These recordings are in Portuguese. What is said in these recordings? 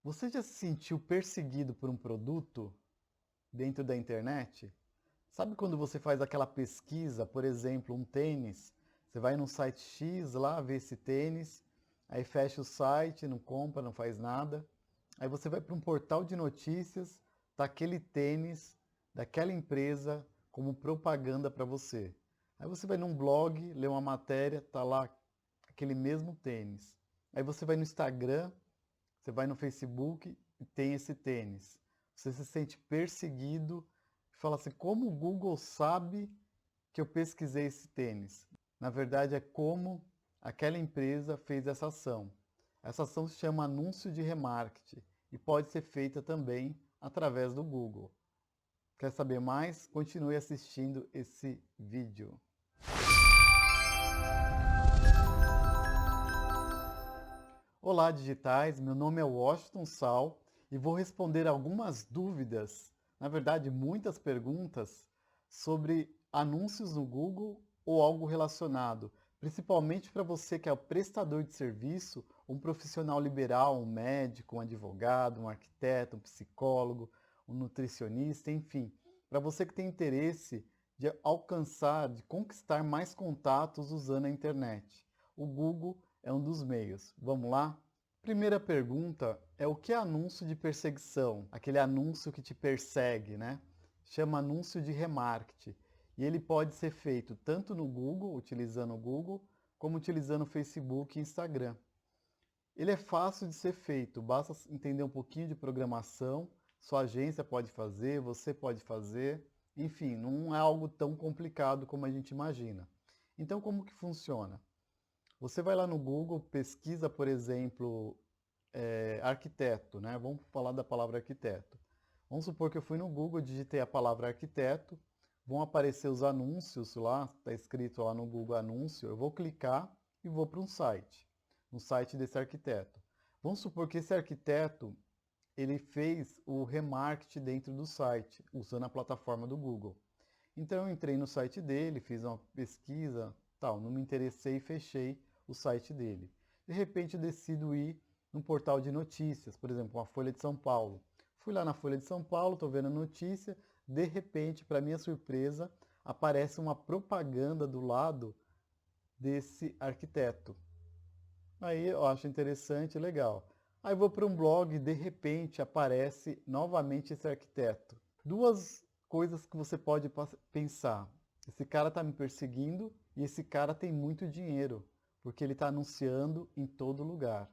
Você já se sentiu perseguido por um produto dentro da internet? Sabe quando você faz aquela pesquisa, por exemplo, um tênis, você vai num site X lá, vê esse tênis, aí fecha o site, não compra, não faz nada. Aí você vai para um portal de notícias, tá aquele tênis daquela empresa como propaganda para você. Aí você vai num blog, lê uma matéria, tá lá aquele mesmo tênis. Aí você vai no Instagram, você vai no Facebook e tem esse tênis. Você se sente perseguido e fala assim: como o Google sabe que eu pesquisei esse tênis? Na verdade, é como aquela empresa fez essa ação. Essa ação se chama anúncio de remarketing e pode ser feita também através do Google. Quer saber mais? Continue assistindo esse vídeo. Olá, digitais! Meu nome é Washington Sal e vou responder algumas dúvidas, na verdade, muitas perguntas sobre anúncios no Google ou algo relacionado, principalmente para você que é o prestador de serviço, um profissional liberal, um médico, um advogado, um arquiteto, um psicólogo, um nutricionista, enfim, para você que tem interesse de alcançar, de conquistar mais contatos usando a internet. O Google é um dos meios. Vamos lá? Primeira pergunta é o que é anúncio de perseguição? Aquele anúncio que te persegue, né? Chama anúncio de remarketing. E ele pode ser feito tanto no Google, utilizando o Google, como utilizando o Facebook e Instagram. Ele é fácil de ser feito, basta entender um pouquinho de programação, sua agência pode fazer, você pode fazer, enfim, não é algo tão complicado como a gente imagina. Então, como que funciona? Você vai lá no Google, pesquisa, por exemplo, arquiteto, né? Vamos falar da palavra arquiteto. Vamos supor que eu fui no Google, digitei a palavra arquiteto, vão aparecer os anúncios lá, está escrito lá no Google anúncio, eu vou clicar e vou para um site, no site desse arquiteto. Vamos supor que esse arquiteto, ele fez o remarketing dentro do site, usando a plataforma do Google. Então eu entrei no site dele, fiz uma pesquisa, tal, não me interessei e fechei o site dele. De repente eu decido ir num portal de notícias, por exemplo, a Folha de São Paulo. Fui lá na Folha de São Paulo, estou vendo a notícia, de repente, para minha surpresa, aparece uma propaganda do lado desse arquiteto. Aí eu acho interessante, legal. Aí vou para um blog e de repente aparece novamente esse arquiteto. Duas coisas que você pode pensar. Esse cara está me perseguindo e esse cara tem muito dinheiro, porque ele está anunciando em todo lugar.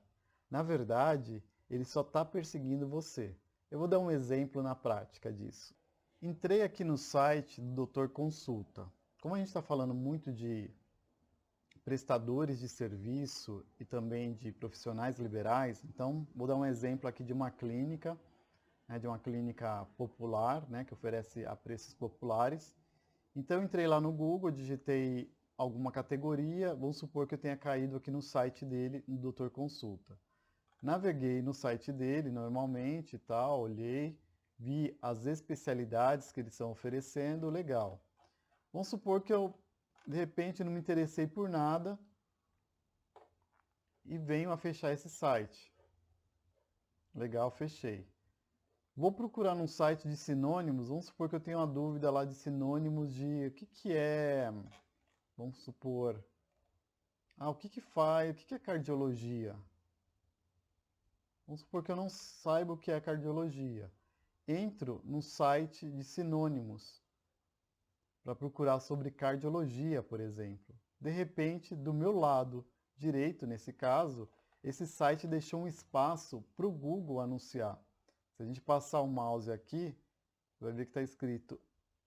Na verdade, ele só está perseguindo você. Eu vou dar um exemplo na prática disso. Entrei aqui no site do Doutor Consulta. Como a gente está falando muito de prestadores de serviço e também de profissionais liberais, então vou dar um exemplo aqui de uma clínica, né, de uma clínica popular, né, que oferece a preços populares. Então eu entrei lá no Google, digitei alguma categoria, vamos supor que eu tenha caído aqui no site dele, no Doutor Consulta. Naveguei no site dele normalmente e tal, olhei, vi as especialidades que eles estão oferecendo, legal. Vamos supor que eu, de repente, não me interessei por nada e venho a fechar esse site. Legal, fechei. Vou procurar num site de sinônimos, vamos supor que eu tenho uma dúvida lá de sinônimos de o que que é, vamos supor, o que que faz, o que que é cardiologia? Vamos supor que eu não saiba o que é cardiologia. Entro no site de sinônimos para procurar sobre cardiologia, por exemplo. De repente, do meu lado direito, nesse caso, esse site deixou um espaço para o Google anunciar. Se a gente passar o mouse aqui, vai ver que está escrito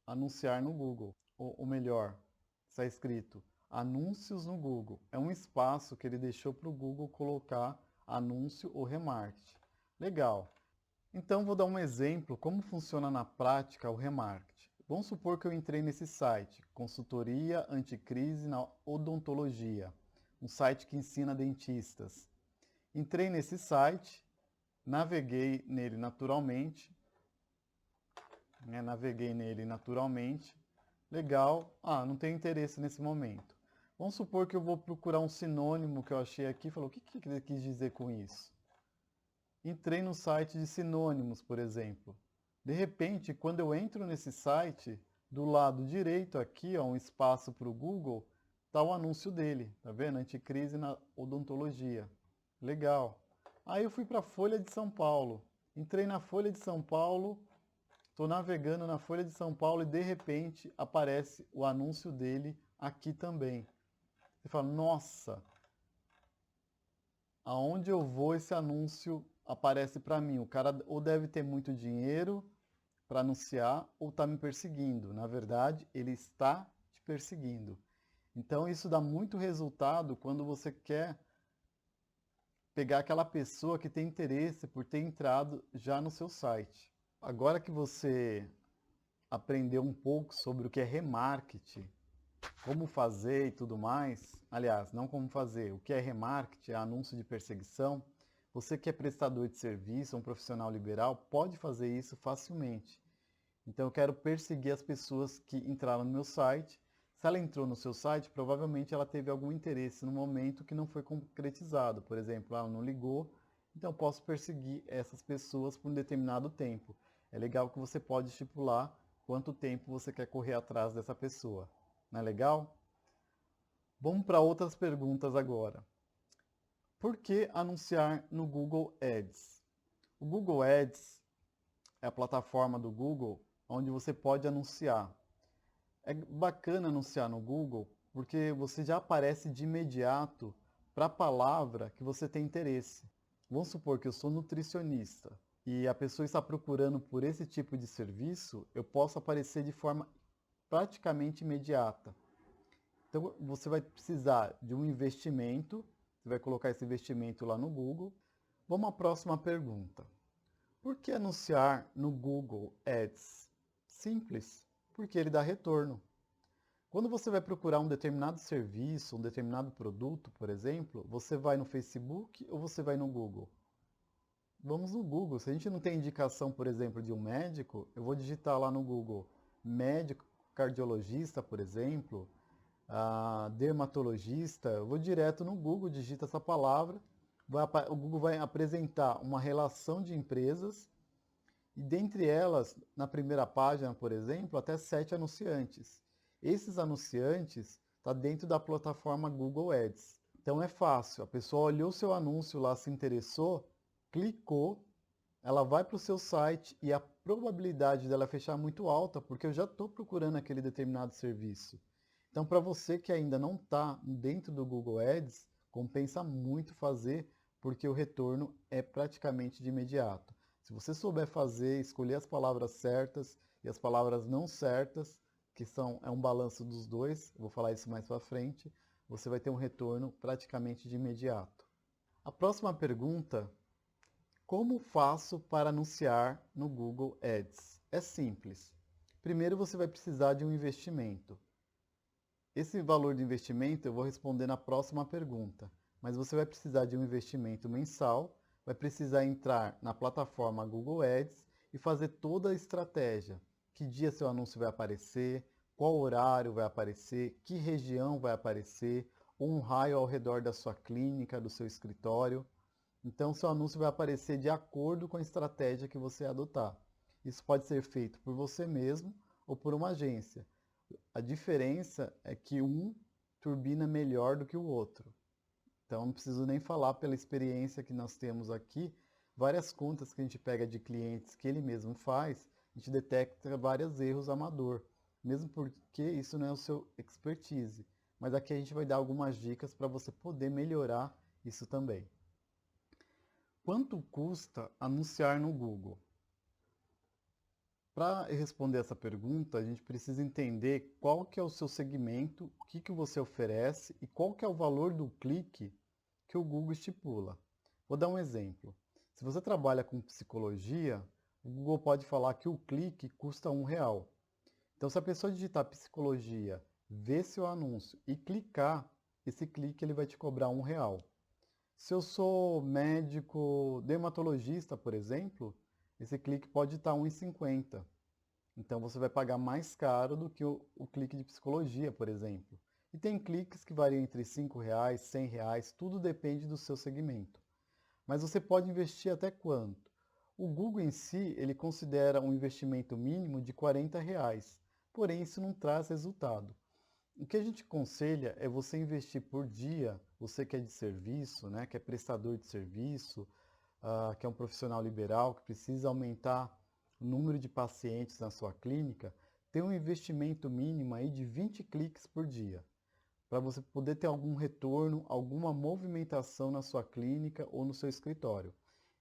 anunciar no Google. Ou melhor, está escrito anúncios no Google. É um espaço que ele deixou para o Google colocar anúncio ou remarketing. Legal. Então vou dar um exemplo como funciona na prática o remarketing. Vamos supor que eu entrei nesse site, Consultoria Anticrise na Odontologia, um site que ensina dentistas. Entrei nesse site, naveguei nele naturalmente, legal, não tenho interesse nesse momento. Vamos supor que eu vou procurar um sinônimo que eu achei aqui, falou, o que ele quis dizer com isso? entrei no site de sinônimos, por exemplo. De repente, quando eu entro nesse site, do lado direito aqui, ó, um espaço para o Google, está o anúncio dele, tá vendo? Anticrise na odontologia. Legal. Aí eu fui para a Folha de São Paulo. Entrei na Folha de São Paulo, estou navegando na Folha de São Paulo e de repente aparece o anúncio dele aqui também. Você fala, nossa, aonde eu vou esse anúncio aparece para mim? O cara ou deve ter muito dinheiro para anunciar ou está me perseguindo. Na verdade, ele está te perseguindo. Então isso dá muito resultado quando você quer pegar aquela pessoa que tem interesse por ter entrado já no seu site. Agora que você aprendeu um pouco sobre o que é remarketing, como fazer e tudo mais, aliás, não como fazer, o que é remarketing, é anúncio de perseguição, você que é prestador de serviço, um profissional liberal, pode fazer isso facilmente. Então eu quero perseguir as pessoas que entraram no meu site. Se ela entrou no seu site, provavelmente ela teve algum interesse no momento que não foi concretizado. Por exemplo, ela não ligou, então eu posso perseguir essas pessoas por um determinado tempo. É legal que você pode estipular quanto tempo você quer correr atrás dessa pessoa. Não é legal? Vamos para outras perguntas agora. Por que anunciar no Google Ads? O Google Ads é a plataforma do Google onde você pode anunciar. É bacana anunciar no Google porque você já aparece de imediato para a palavra que você tem interesse. Vamos supor que eu sou nutricionista e a pessoa está procurando por esse tipo de serviço, eu posso aparecer de forma praticamente imediata. Então você vai precisar de um investimento, você vai colocar esse investimento lá no Google. Vamos à próxima pergunta. Por que anunciar no Google Ads? Simples, porque ele dá retorno. Quando você vai procurar um determinado serviço, um determinado produto, por exemplo, você vai no Facebook ou você vai no Google? Vamos no Google. Se a gente não tem indicação, por exemplo, de um médico, eu vou digitar lá no Google médico, cardiologista, por exemplo, dermatologista, eu vou direto no Google, digito essa palavra, o Google vai apresentar uma relação de empresas e dentre elas, na primeira página, por exemplo, até 7 anunciantes. Esses anunciantes estão dentro da plataforma Google Ads. Então é fácil, a pessoa olhou seu anúncio lá, se interessou, clicou, ela vai para o seu site e a probabilidade dela fechar é muito alta, porque eu já estou procurando aquele determinado serviço. Então, para você que ainda não está dentro do Google Ads, compensa muito fazer, porque o retorno é praticamente de imediato. Se você souber fazer, escolher as palavras certas e as palavras não certas, que é um balanço dos dois, eu vou falar isso mais para frente, você vai ter um retorno praticamente de imediato. A próxima pergunta: como faço para anunciar no Google Ads? É simples. Primeiro você vai precisar de um investimento. Esse valor de investimento eu vou responder na próxima pergunta, mas você vai precisar de um investimento mensal, vai precisar entrar na plataforma Google Ads e fazer toda a estratégia. Que dia seu anúncio vai aparecer, qual horário vai aparecer, que região vai aparecer, um raio ao redor da sua clínica, do seu escritório. Então, seu anúncio vai aparecer de acordo com a estratégia que você adotar. Isso pode ser feito por você mesmo ou por uma agência. A diferença é que um turbina melhor do que o outro. Então, não preciso nem falar pela experiência que nós temos aqui. Várias contas que a gente pega de clientes que ele mesmo faz, a gente detecta vários erros amador. Mesmo porque isso não é o seu expertise. Mas aqui a gente vai dar algumas dicas para você poder melhorar isso também. Quanto custa anunciar no Google? Para responder essa pergunta, a gente precisa entender qual que é o seu segmento, o que você oferece e qual que é o valor do clique que o Google estipula. Vou dar um exemplo. Se você trabalha com psicologia, o Google pode falar que o clique custa R$1. Então, se a pessoa digitar psicologia, ver seu anúncio e clicar, esse clique ele vai te cobrar R$1. Se eu sou médico dermatologista, por exemplo, esse clique pode estar R$1,50. Então você vai pagar mais caro do que o clique de psicologia, por exemplo. E tem cliques que variam entre R$5, R$100, tudo depende do seu segmento. Mas você pode investir até quanto? O Google em si, ele considera um investimento mínimo de R$ 40, porém isso não traz resultado. O que a gente aconselha é você investir por dia, você que é de serviço, né, que é prestador de serviço, que é um profissional liberal, que precisa aumentar o número de pacientes na sua clínica, ter um investimento mínimo aí de 20 cliques por dia, para você poder ter algum retorno, alguma movimentação na sua clínica ou no seu escritório.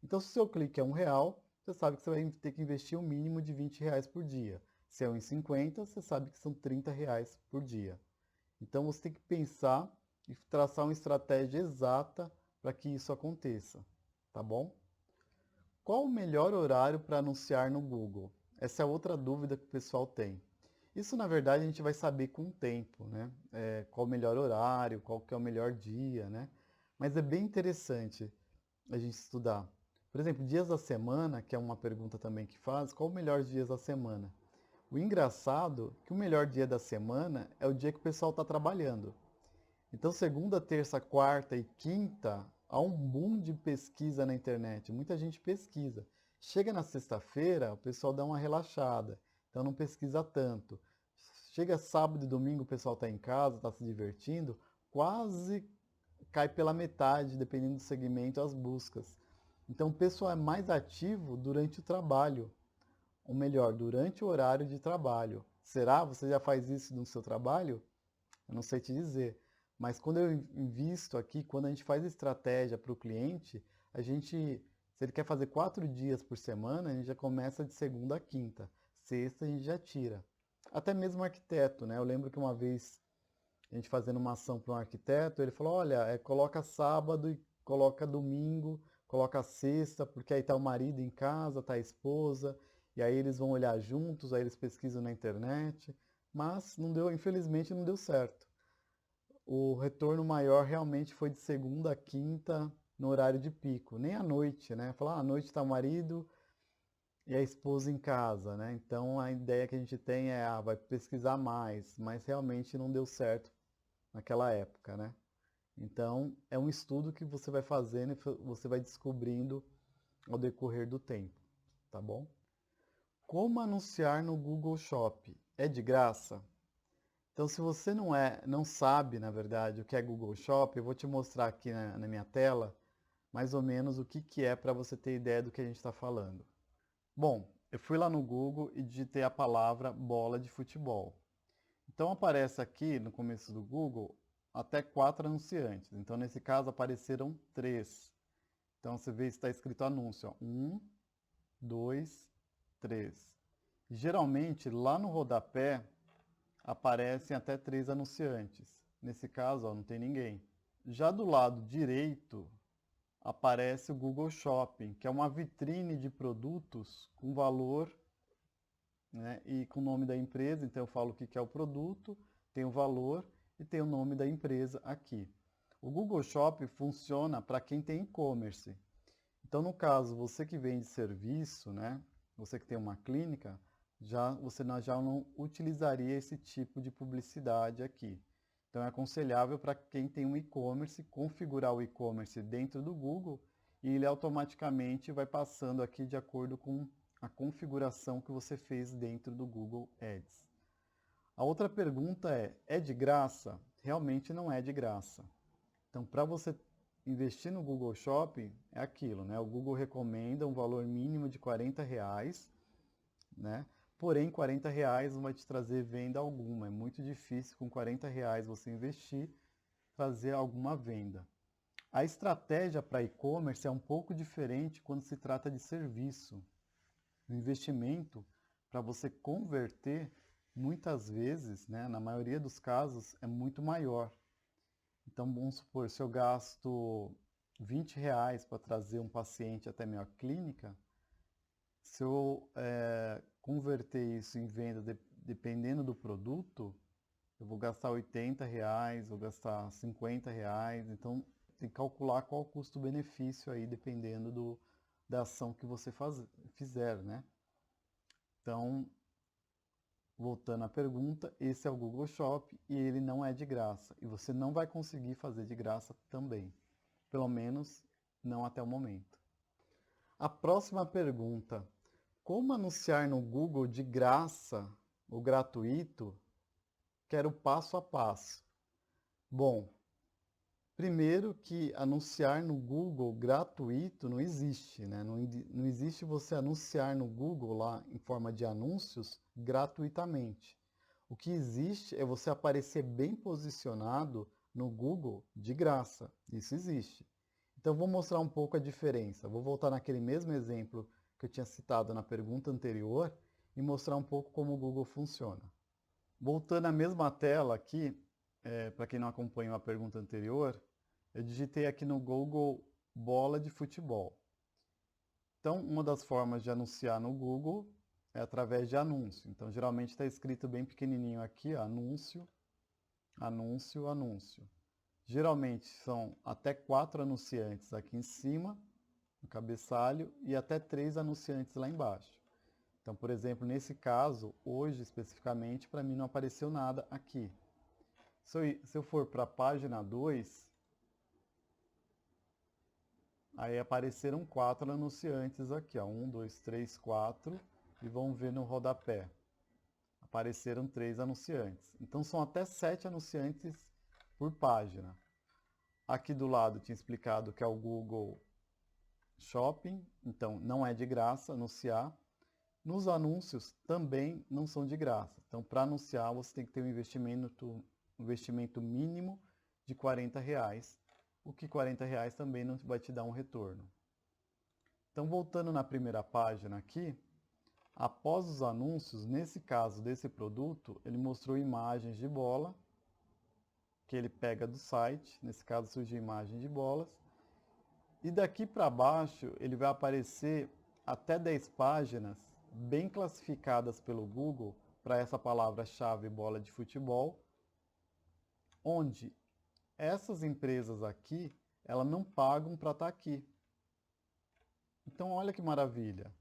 Então, se o seu clique é R$ 1, você sabe que você vai ter que investir um mínimo de R$ 20 por dia. Se é 1,50, você sabe que são R$ 30 por dia. Então, você tem que pensar e traçar uma estratégia exata para que isso aconteça, tá bom? Qual o melhor horário para anunciar no Google? Essa é outra dúvida que o pessoal tem. Isso, na verdade, a gente vai saber com o tempo, né? Qual o melhor horário, qual que é o melhor dia, né? Mas é bem interessante a gente estudar. Por exemplo, dias da semana, que é uma pergunta também que faz, qual o melhor dias da semana? O engraçado é que o melhor dia da semana é o dia que o pessoal está trabalhando. Então, segunda, terça, quarta e quinta, há um boom de pesquisa na internet. Muita gente pesquisa. Chega na sexta-feira, o pessoal dá uma relaxada, então não pesquisa tanto. Chega sábado e domingo, o pessoal está em casa, está se divertindo, quase cai pela metade, dependendo do segmento, as buscas. Então, o pessoal é mais ativo durante o trabalho, ou melhor, durante o horário de trabalho. Será? Você já faz isso no seu trabalho? Eu não sei te dizer. Mas quando eu invisto aqui, quando a gente faz estratégia para o cliente, a gente, se ele quer fazer 4 dias por semana, a gente já começa de segunda a quinta. Sexta a gente já tira. Até mesmo o arquiteto, né? Eu lembro que uma vez a gente fazendo uma ação para um arquiteto, ele falou, olha, coloca sábado e coloca domingo, coloca sexta, porque aí está o marido em casa, está a esposa, e aí eles vão olhar juntos, aí eles pesquisam na internet, mas não deu, infelizmente não deu certo. O retorno maior realmente foi de segunda a quinta, no horário de pico, nem à noite, né? Falar, à noite está o marido e a esposa em casa, né? Então a ideia que a gente tem é, vai pesquisar mais, mas realmente não deu certo naquela época, né? Então é um estudo que você vai fazendo e você vai descobrindo ao decorrer do tempo, tá bom? Como anunciar no Google Shop? É de graça? Então, se você não sabe, na verdade, o que é Google Shop, eu vou te mostrar aqui na minha tela, mais ou menos o que, que é para você ter ideia do que a gente está falando. Bom, eu fui lá no Google e digitei a palavra bola de futebol. Então aparece aqui no começo do Google até 4 anunciantes. Então, nesse caso, apareceram 3. Então, você vê se está escrito anúncio. Ó. 1, 2, 3. Geralmente, lá no rodapé, aparecem até 3 anunciantes. Nesse caso, ó, não tem ninguém. Já do lado direito, aparece o Google Shopping, que é uma vitrine de produtos com valor, né, e com o nome da empresa. Então eu falo o que é o produto, tem o valor e tem o nome da empresa aqui. O Google Shopping funciona para quem tem e-commerce. Então, no caso, você que vende serviço, né, você que tem uma clínica, você já não utilizaria esse tipo de publicidade aqui. Então, é aconselhável para quem tem um e-commerce, configurar o e-commerce dentro do Google e ele automaticamente vai passando aqui de acordo com a configuração que você fez dentro do Google Ads. A outra pergunta é de graça? Realmente não é de graça. Então, para você investir no Google Shopping, é aquilo, né? O Google recomenda um valor mínimo de R$ 40, né? Porém, R$ 40 não vai te trazer venda alguma. É muito difícil com R$ 40 você investir, fazer alguma venda. A estratégia para e-commerce é um pouco diferente quando se trata de serviço. O investimento para você converter, muitas vezes, né, na maioria dos casos, é muito maior. Então, vamos supor, se eu gasto R$ 20 para trazer um paciente até minha clínica, se eu converter isso em venda, dependendo do produto, eu vou gastar R$ 80, vou gastar R$ 50, então tem que calcular qual o custo-benefício aí, dependendo da ação que você fizer, né? Então, voltando à pergunta, esse é o Google Shop e ele não é de graça. E você não vai conseguir fazer de graça também. Pelo menos não até o momento. A próxima pergunta: como anunciar no Google de graça ou gratuito? Quero passo a passo. Bom, primeiro que anunciar no Google gratuito não existe, né? Não existe você anunciar no Google lá em forma de anúncios gratuitamente. O que existe é você aparecer bem posicionado no Google de graça. Isso existe. Então vou mostrar um pouco a diferença. Vou voltar naquele mesmo exemplo que eu tinha citado na pergunta anterior e mostrar um pouco como o Google funciona. Voltando à mesma tela aqui, para quem não acompanhou a pergunta anterior, eu digitei aqui no Google bola de futebol. Então, uma das formas de anunciar no Google é através de anúncio. Então, geralmente está escrito bem pequenininho aqui, ó, anúncio, anúncio, anúncio. Geralmente são até 4 anunciantes aqui em cima, no cabeçalho, e até 3 anunciantes lá embaixo. Então, por exemplo, nesse caso, hoje especificamente, para mim não apareceu nada aqui. Se eu for para a página 2, aí apareceram 4 anunciantes aqui, ó, 1, 2, 3, 4, e vão ver no rodapé. Apareceram 3 anunciantes. Então são até 7 anunciantes por página. Aqui do lado tinha explicado que é o Google Shopping, então não é de graça anunciar. Nos anúncios também não são de graça. Então, para anunciar, você tem que ter um investimento mínimo de R$40, o que R$40 também não vai te dar um retorno. Então, voltando na primeira página aqui, após os anúncios, nesse caso desse produto, ele mostrou imagens de bola, que ele pega do site, nesse caso surgiu imagem de bolas, e daqui para baixo ele vai aparecer até 10 páginas bem classificadas pelo Google para essa palavra-chave bola de futebol, onde essas empresas aqui, elas não pagam para estar aqui. Então olha que maravilha.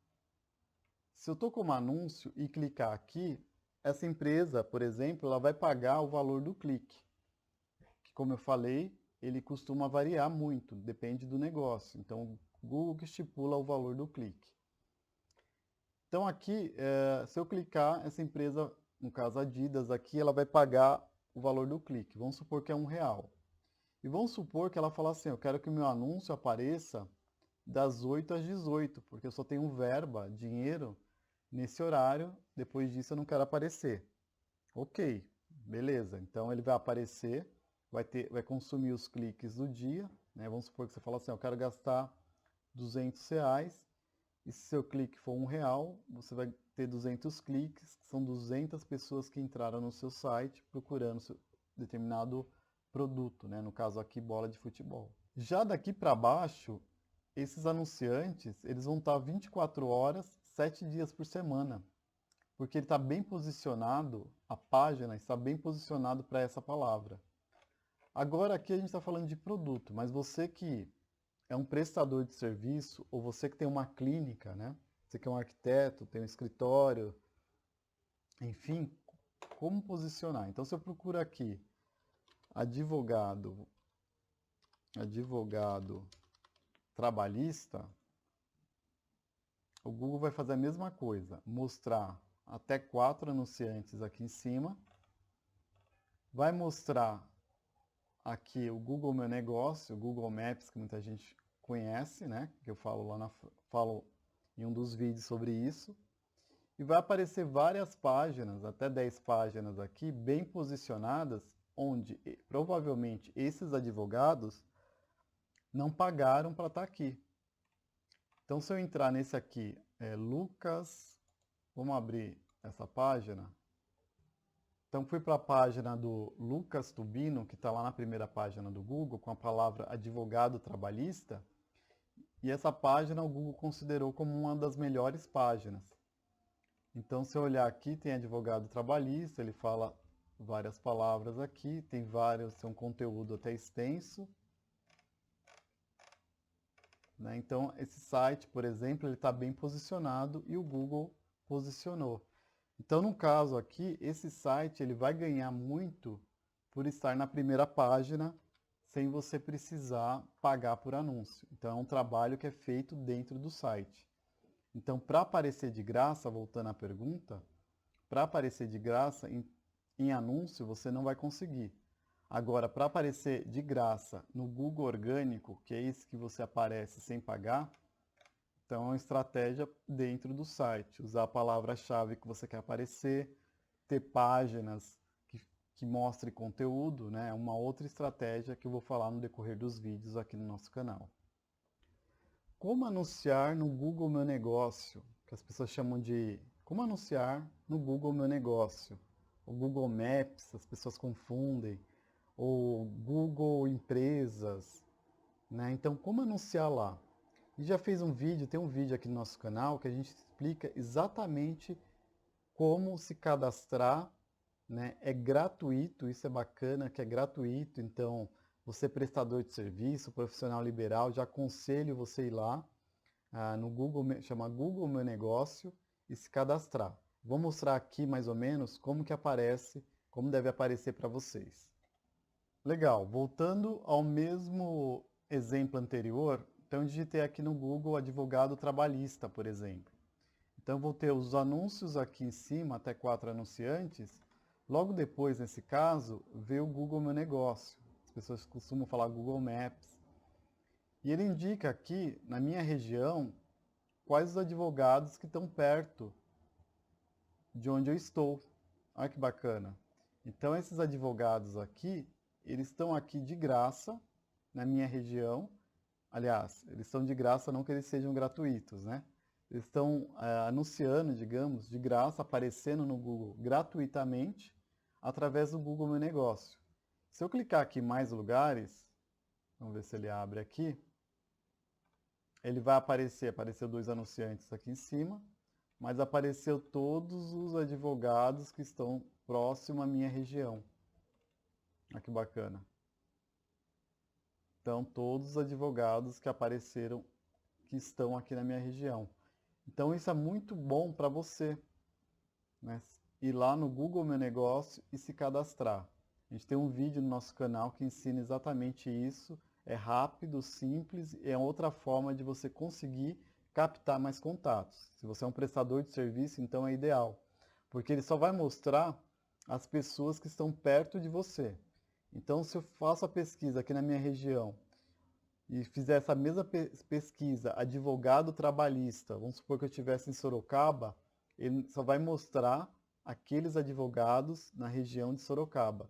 Se eu estou como anúncio e clicar aqui, essa empresa, por exemplo, ela vai pagar o valor do clique, que como eu falei, ele costuma variar muito, depende do negócio. Então o Google que estipula o valor do clique. Então aqui, se eu clicar, essa empresa, no caso Adidas aqui, ela vai pagar o valor do clique. Vamos supor que é R$1. E vamos supor que ela fala assim, eu quero que o meu anúncio apareça das 8 às 18, porque eu só tenho verba, dinheiro, nesse horário, depois disso eu não quero aparecer. Ok, beleza. Então ele vai aparecer, vai consumir os cliques do dia, né? Vamos supor que você fala assim, eu quero gastar R$200, e se seu clique for R$1, você vai ter 200 cliques, que são 200 pessoas que entraram no seu site procurando seu determinado produto, né? No caso aqui, bola de futebol. Já daqui para baixo, esses anunciantes, eles vão estar 24 horas, 7 dias por semana, porque ele está bem posicionado, a página está bem posicionado para essa palavra. Agora aqui a gente está falando de produto, mas você que é um prestador de serviço, ou você que tem uma clínica, né? Você que é um arquiteto, tem um escritório, enfim, como posicionar? Então, se eu procuro aqui, advogado trabalhista, o Google vai fazer a mesma coisa, mostrar até 4 anunciantes aqui em cima, vai mostrar aqui o Google Meu Negócio, o Google Maps, que muita gente conhece, né? Que eu falo em um dos vídeos sobre isso. E vai aparecer várias páginas, até 10 páginas aqui, bem posicionadas, onde provavelmente esses advogados não pagaram para estar aqui. Então, se eu entrar nesse aqui, Lucas, vamos abrir essa página. Então, fui para a página do Lucas Tubino, que está lá na primeira página do Google, com a palavra advogado trabalhista, e essa página o Google considerou como uma das melhores páginas. Então, se eu olhar aqui, tem advogado trabalhista, ele fala várias palavras aqui, tem um conteúdo até extenso. Né? Então, esse site, por exemplo, ele está bem posicionado e o Google posicionou. Então, no caso aqui, esse site ele vai ganhar muito por estar na primeira página, sem você precisar pagar por anúncio. Então é um trabalho que é feito dentro do site. Então, para aparecer de graça, voltando à pergunta, para aparecer de graça em anúncio você não vai conseguir. Agora, para aparecer de graça no Google Orgânico, que é esse que você aparece sem pagar, então é uma estratégia dentro do site. Usar a palavra-chave que você quer aparecer, ter páginas que mostrem conteúdo, né? É uma outra estratégia que eu vou falar no decorrer dos vídeos aqui no nosso canal. Como anunciar no Google Meu Negócio, que as pessoas chamam de como anunciar no Google Meu Negócio. O Google Maps, as pessoas confundem, ou Google Empresas, né? Então, como anunciar lá? A gente já fez um vídeo, tem um vídeo aqui no nosso canal que a gente explica exatamente como se cadastrar, né? É gratuito, isso é bacana, que é gratuito, então você prestador de serviço, profissional liberal, já aconselho você ir lá no Google, chama Google Meu Negócio e se cadastrar. Vou mostrar aqui mais ou menos como que aparece, como deve aparecer para vocês. Legal, voltando ao mesmo exemplo anterior, então eu digitei aqui no Google advogado trabalhista, por exemplo. Então vou ter os anúncios aqui em cima, até 4 anunciantes. Logo depois, nesse caso, veio o Google Meu Negócio. As pessoas costumam falar Google Maps. E ele indica aqui, na minha região, quais os advogados que estão perto de onde eu estou. Olha que bacana. Então esses advogados aqui, eles estão aqui de graça na minha região. Aliás, eles estão de graça não que eles sejam gratuitos, né? Eles estão anunciando, digamos, de graça, aparecendo no Google gratuitamente, através do Google Meu Negócio. Se eu clicar aqui em mais lugares, vamos ver se ele abre aqui, ele vai apareceu 2 anunciantes aqui em cima, mas apareceu todos os advogados que estão próximo à minha região. Olha que bacana. Então, todos os advogados que apareceram, que estão aqui na minha região. Então, isso é muito bom para você, né? Ir lá no Google Meu Negócio e se cadastrar. A gente tem um vídeo no nosso canal que ensina exatamente isso. É rápido, simples, e é outra forma de você conseguir captar mais contatos. Se você é um prestador de serviço, então é ideal, porque ele só vai mostrar as pessoas que estão perto de você. Então, se eu faço a pesquisa aqui na minha região e fizer essa mesma pesquisa, advogado trabalhista, vamos supor que eu estivesse em Sorocaba, ele só vai mostrar aqueles advogados na região de Sorocaba.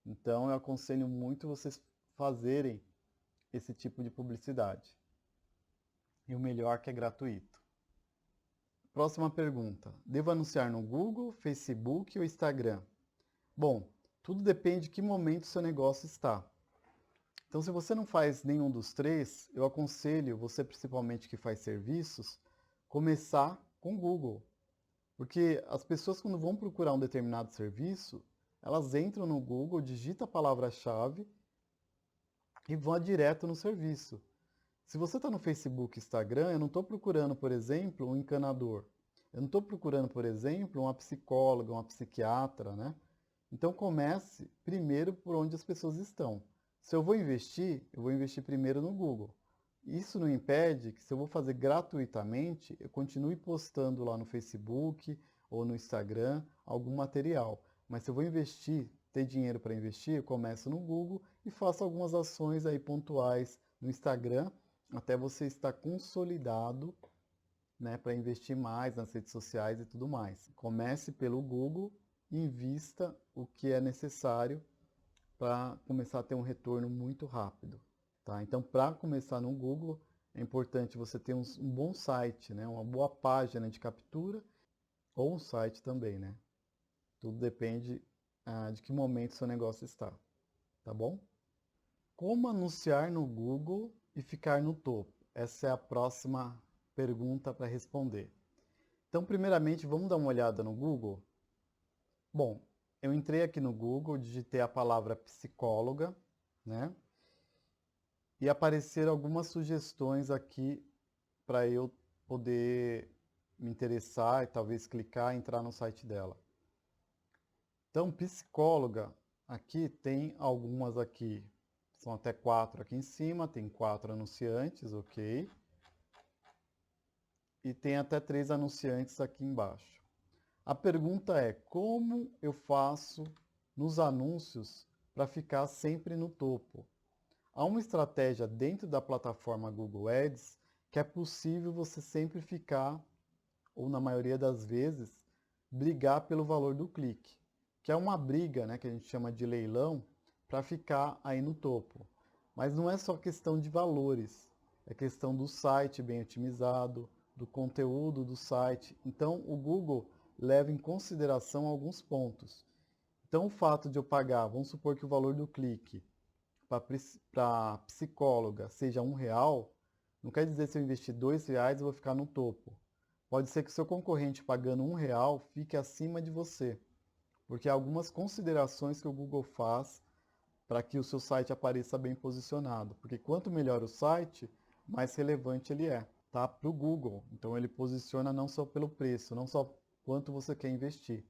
Então, eu aconselho muito vocês fazerem esse tipo de publicidade. E o melhor que é gratuito. Próxima pergunta. Devo anunciar no Google, Facebook ou Instagram? Bom, tudo depende de que momento o seu negócio está. Então, se você não faz nenhum dos três, eu aconselho você, principalmente que faz serviços, começar com Google. Porque as pessoas, quando vão procurar um determinado serviço, elas entram no Google, digitam a palavra-chave e vão direto no serviço. Se você está no Facebook e Instagram, eu não estou procurando, por exemplo, um encanador. Eu não estou procurando, por exemplo, uma psicóloga, uma psiquiatra, né? Então comece primeiro por onde as pessoas estão. Se eu vou investir primeiro no Google. Isso não impede que, se eu vou fazer gratuitamente, eu continue postando lá no Facebook ou no Instagram algum material. Mas se eu vou investir, ter dinheiro para investir, eu começo no Google e faço algumas ações aí pontuais no Instagram, até você estar consolidado, né, para investir mais nas redes sociais e tudo mais. Comece pelo Google e invista o que é necessário para começar a ter um retorno muito rápido. Tá? Então, para começar no Google, é importante você ter um bom site, né? Uma boa página de captura, ou um site também, né? Tudo depende de que momento seu negócio está. Tá bom? Como anunciar no Google e ficar no topo? Essa é a próxima pergunta para responder. Então, primeiramente, vamos dar uma olhada no Google? Bom, eu entrei aqui no Google, digitei a palavra psicóloga, né? E apareceram algumas sugestões aqui para eu poder me interessar e talvez clicar e entrar no site dela. Então, psicóloga, aqui tem algumas aqui. São até 4 aqui em cima, tem 4 anunciantes, ok. E tem até 3 anunciantes aqui embaixo. A pergunta é, como eu faço nos anúncios para ficar sempre no topo? Há uma estratégia dentro da plataforma Google Ads que é possível você sempre ficar, ou na maioria das vezes, brigar pelo valor do clique, que é uma briga, né, que a gente chama de leilão, para ficar aí no topo. Mas não é só questão de valores, é questão do site bem otimizado, do conteúdo do site. Então o Google leva em consideração alguns pontos. Então o fato de eu pagar, vamos supor que o valor do clique para psicóloga seja R$1, não quer dizer que se eu investir R$2 eu vou ficar no topo. Pode ser que o seu concorrente pagando R$1 fique acima de você, porque há algumas considerações que o Google faz para que o seu site apareça bem posicionado. Porque quanto melhor o site, mais relevante ele é, tá? Para o Google. Então ele posiciona não só pelo preço, não só quanto você quer investir.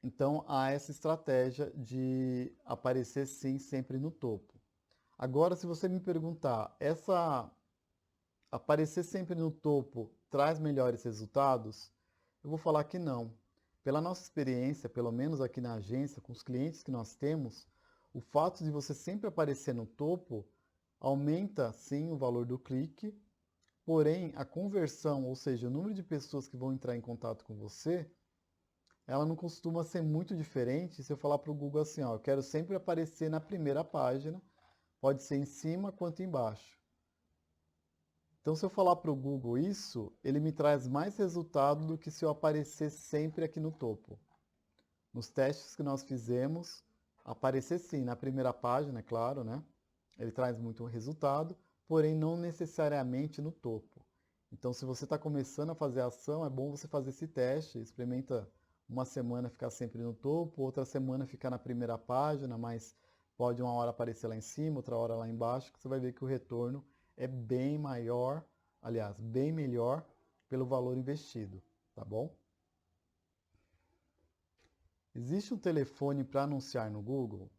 Então há essa estratégia de aparecer sim sempre no topo. Agora, se você me perguntar, aparecer sempre no topo traz melhores resultados? Eu vou falar que não. Pela nossa experiência, pelo menos aqui na agência, com os clientes que nós temos, o fato de você sempre aparecer no topo aumenta sim o valor do clique, porém a conversão, ou seja, o número de pessoas que vão entrar em contato com você, ela não costuma ser muito diferente se eu falar para o Google assim, ó, eu quero sempre aparecer na primeira página, pode ser em cima quanto embaixo. Então, se eu falar para o Google isso, ele me traz mais resultado do que se eu aparecer sempre aqui no topo. Nos testes que nós fizemos, aparecer sim na primeira página, é claro, né? Ele traz muito resultado, porém não necessariamente no topo. Então, se você está começando a fazer a ação, é bom você fazer esse teste, experimenta uma semana ficar sempre no topo, outra semana ficar na primeira página, mas pode uma hora aparecer lá em cima, outra hora lá embaixo, que você vai ver que o retorno é bem maior, aliás, bem melhor pelo valor investido, tá bom? Existe um telefone para anunciar no Google?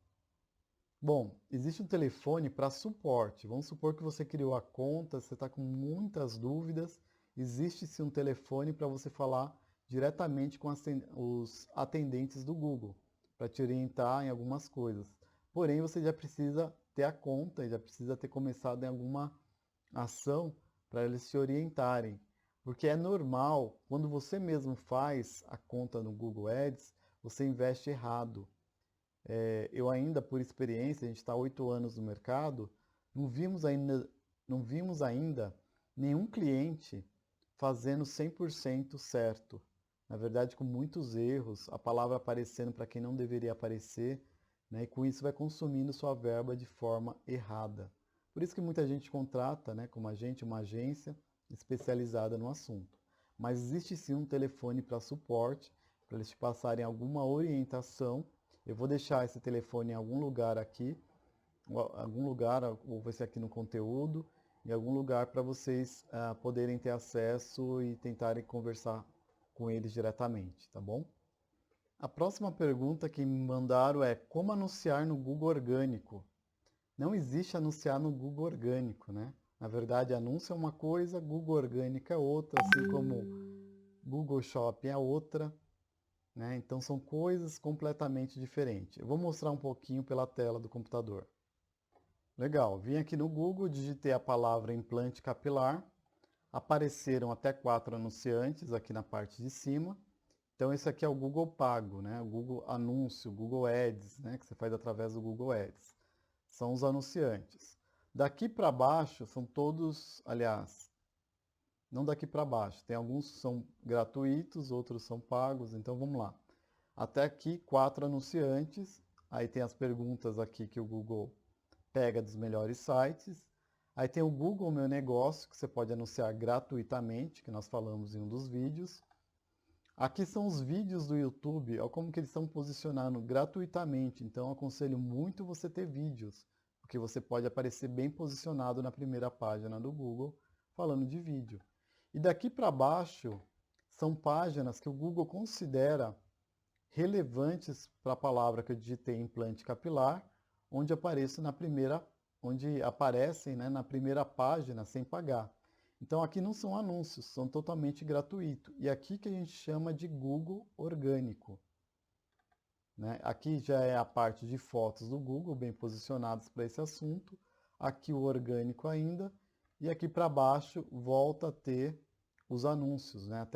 Bom, existe um telefone para suporte. Vamos supor que você criou a conta, você está com muitas dúvidas. Existe sim um telefone para você falar diretamente com os atendentes do Google, para te orientar em algumas coisas. Porém, você já precisa ter a conta, já precisa ter começado em alguma ação para eles te orientarem. Porque é normal, quando você mesmo faz a conta no Google Ads, você investe errado. Eu ainda, por experiência, a gente está 8 anos no mercado, não vimos ainda nenhum cliente fazendo 100% certo. Na verdade, com muitos erros, a palavra aparecendo para quem não deveria aparecer, né, e com isso vai consumindo sua verba de forma errada. Por isso que muita gente contrata, né, como a gente, uma agência especializada no assunto. Mas existe sim um telefone para suporte, para eles te passarem alguma orientação. Eu vou deixar esse telefone em algum lugar aqui, ou vai ser aqui no conteúdo, em algum lugar para vocês poderem ter acesso e tentarem conversar com eles diretamente, tá bom? A próxima pergunta que me mandaram é como anunciar no Google Orgânico? Não existe anunciar no Google Orgânico, né? Na verdade, anúncio é uma coisa, Google Orgânico é outra, assim como Google Shopping é outra, né? Então são coisas completamente diferentes. Eu vou mostrar um pouquinho pela tela do computador. Legal, vim aqui no Google, digitei a palavra implante capilar, apareceram até 4 anunciantes aqui na parte de cima. Então esse aqui é o Google Pago, né? O Google Anúncio, o Google Ads, né? Que você faz através do Google Ads. São os anunciantes. Daqui para baixo são todos, aliás, não daqui para baixo, tem alguns que são gratuitos, outros são pagos, então vamos lá. Até aqui 4 anunciantes, aí tem as perguntas aqui que o Google pega dos melhores sites. Aí tem o Google Meu Negócio, que você pode anunciar gratuitamente, que nós falamos em um dos vídeos. Aqui são os vídeos do YouTube, olha como que eles estão posicionando gratuitamente, então aconselho muito você ter vídeos, porque você pode aparecer bem posicionado na primeira página do Google falando de vídeo. E daqui para baixo são páginas que o Google considera relevantes para a palavra que eu digitei implante capilar, onde apareço na primeira onde aparecem, né, na primeira página sem pagar. Então aqui não são anúncios, são totalmente gratuitos. E aqui que a gente chama de Google orgânico. Né? Aqui já é a parte de fotos do Google, bem posicionadas para esse assunto. Aqui o orgânico ainda. E aqui para baixo volta a ter os anúncios, né?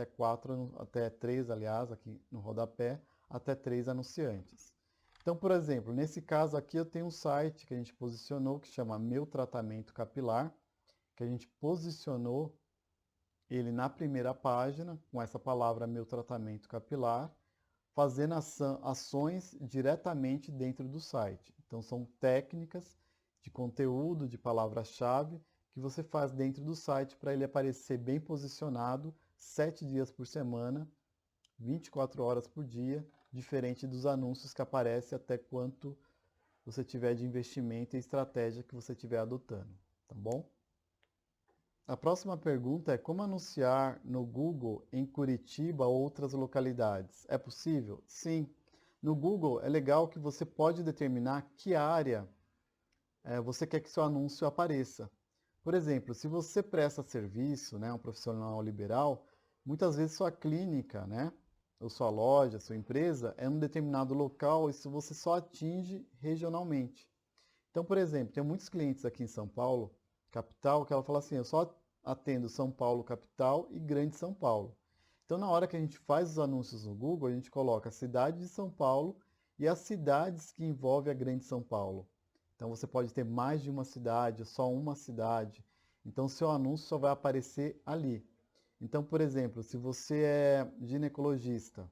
Até três, aliás, aqui no rodapé, até 3 anunciantes. Então, por exemplo, nesse caso aqui eu tenho um site que a gente posicionou, que chama Meu Tratamento Capilar, que a gente posicionou ele na primeira página, com essa palavra Meu Tratamento Capilar, fazendo ações diretamente dentro do site. Então, são técnicas de conteúdo, de palavra-chave, que você faz dentro do site para ele aparecer bem posicionado, 7 dias por semana, 24 horas por dia, diferente dos anúncios que aparecem até quanto você tiver de investimento e estratégia que você estiver adotando, tá bom? A próxima pergunta é como anunciar no Google em Curitiba ou outras localidades? É possível? Sim. No Google é legal que você pode determinar que área você quer que seu anúncio apareça. Por exemplo, se você presta serviço, né, um profissional liberal, muitas vezes sua clínica, né, ou sua loja, sua empresa, é um determinado local e isso você só atinge regionalmente. Então, por exemplo, tem muitos clientes aqui em São Paulo, capital, que ela fala assim, eu só atendo São Paulo, capital e Grande São Paulo. Então, na hora que a gente faz os anúncios no Google, a gente coloca a cidade de São Paulo e as cidades que envolvem a Grande São Paulo. Então, você pode ter mais de uma cidade, só uma cidade. Então, seu anúncio só vai aparecer ali. Então, por exemplo, se você é ginecologista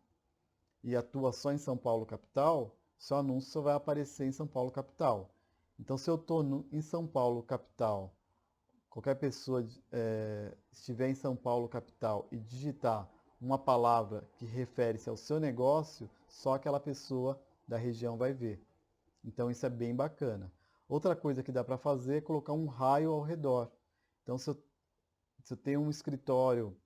e atua só em São Paulo, capital, seu anúncio só vai aparecer em São Paulo, capital. Então, se eu estou em São Paulo, capital, qualquer pessoa estiver em São Paulo, capital, e digitar uma palavra que refere-se ao seu negócio, só aquela pessoa da região vai ver. Então, isso é bem bacana. Outra coisa que dá para fazer é colocar um raio ao redor. Então, se eu tenho um escritório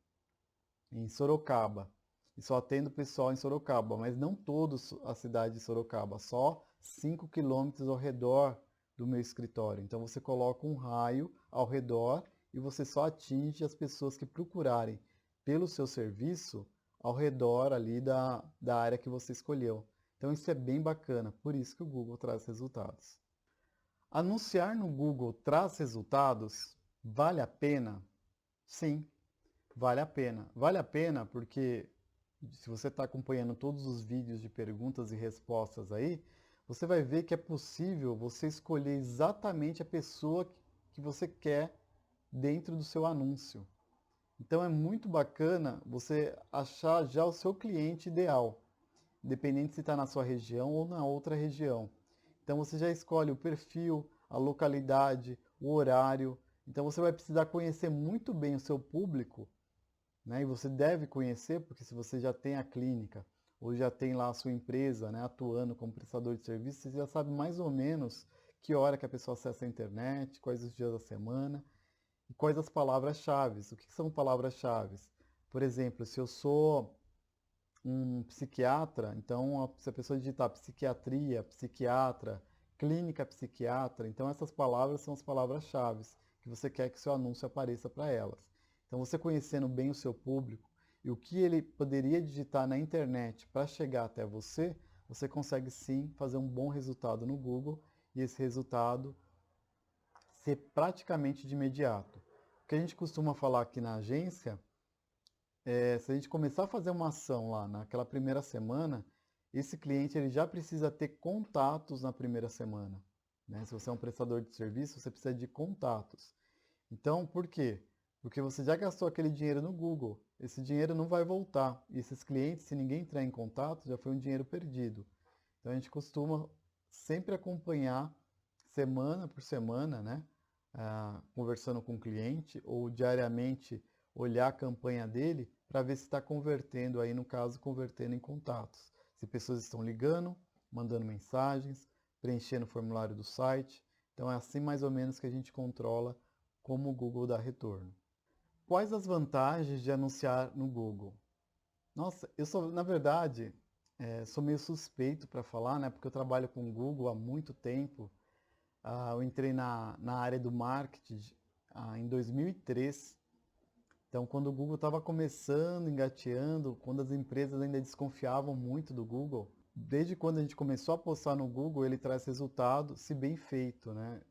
em Sorocaba, e só atendo pessoal em Sorocaba, mas não todos a cidade de Sorocaba, só 5 quilômetros ao redor do meu escritório. Então você coloca um raio ao redor e você só atinge as pessoas que procurarem pelo seu serviço ao redor ali da área que você escolheu. Então isso é bem bacana, por isso que o Google traz resultados. Anunciar no Google traz resultados? Vale a pena? Sim, vale a pena. Vale a pena porque se você está acompanhando todos os vídeos de perguntas e respostas aí, você vai ver que é possível você escolher exatamente a pessoa que você quer dentro do seu anúncio. Então é muito bacana você achar já o seu cliente ideal, independente se está na sua região ou na outra região. Então você já escolhe o perfil, a localidade, o horário. Então você vai precisar conhecer muito bem o seu público, né? E você deve conhecer, porque se você já tem a clínica ou já tem lá a sua empresa, né, atuando como prestador de serviço, você já sabe mais ou menos que hora que a pessoa acessa a internet, quais os dias da semana e quais as palavras-chave. O que são palavras-chave? Por exemplo, se eu sou um psiquiatra, então se a pessoa digitar psiquiatria, psiquiatra, clínica psiquiatra, então essas palavras são as palavras-chave que você quer que seu anúncio apareça para elas. Então você conhecendo bem o seu público e o que ele poderia digitar na internet para chegar até você, você consegue sim fazer um bom resultado no Google e esse resultado ser praticamente de imediato. O que a gente costuma falar aqui na agência se a gente começar a fazer uma ação lá naquela primeira semana, esse cliente ele já precisa ter contatos na primeira semana. Né? Se você é um prestador de serviço, você precisa de contatos. Então, por quê? Porque você já gastou aquele dinheiro no Google. Esse dinheiro não vai voltar. E esses clientes, se ninguém entrar em contato, já foi um dinheiro perdido. Então, a gente costuma sempre acompanhar semana por semana, né? Conversando com o cliente ou diariamente olhar a campanha dele para ver se está convertendo aí, no caso, convertendo em contatos. Se pessoas estão ligando, mandando mensagens, preenchendo o formulário do site. Então é assim mais ou menos que a gente controla como o Google dá retorno. Quais as vantagens de anunciar no Google? Nossa, eu sou, na verdade, sou meio suspeito para falar, né? Porque eu trabalho com o Google há muito tempo. Eu entrei na área do marketing em 2003. Então, quando o Google estava começando, engateando, quando as empresas ainda desconfiavam muito do Google, desde quando a gente começou a postar no Google, ele traz resultado, se bem feito, né?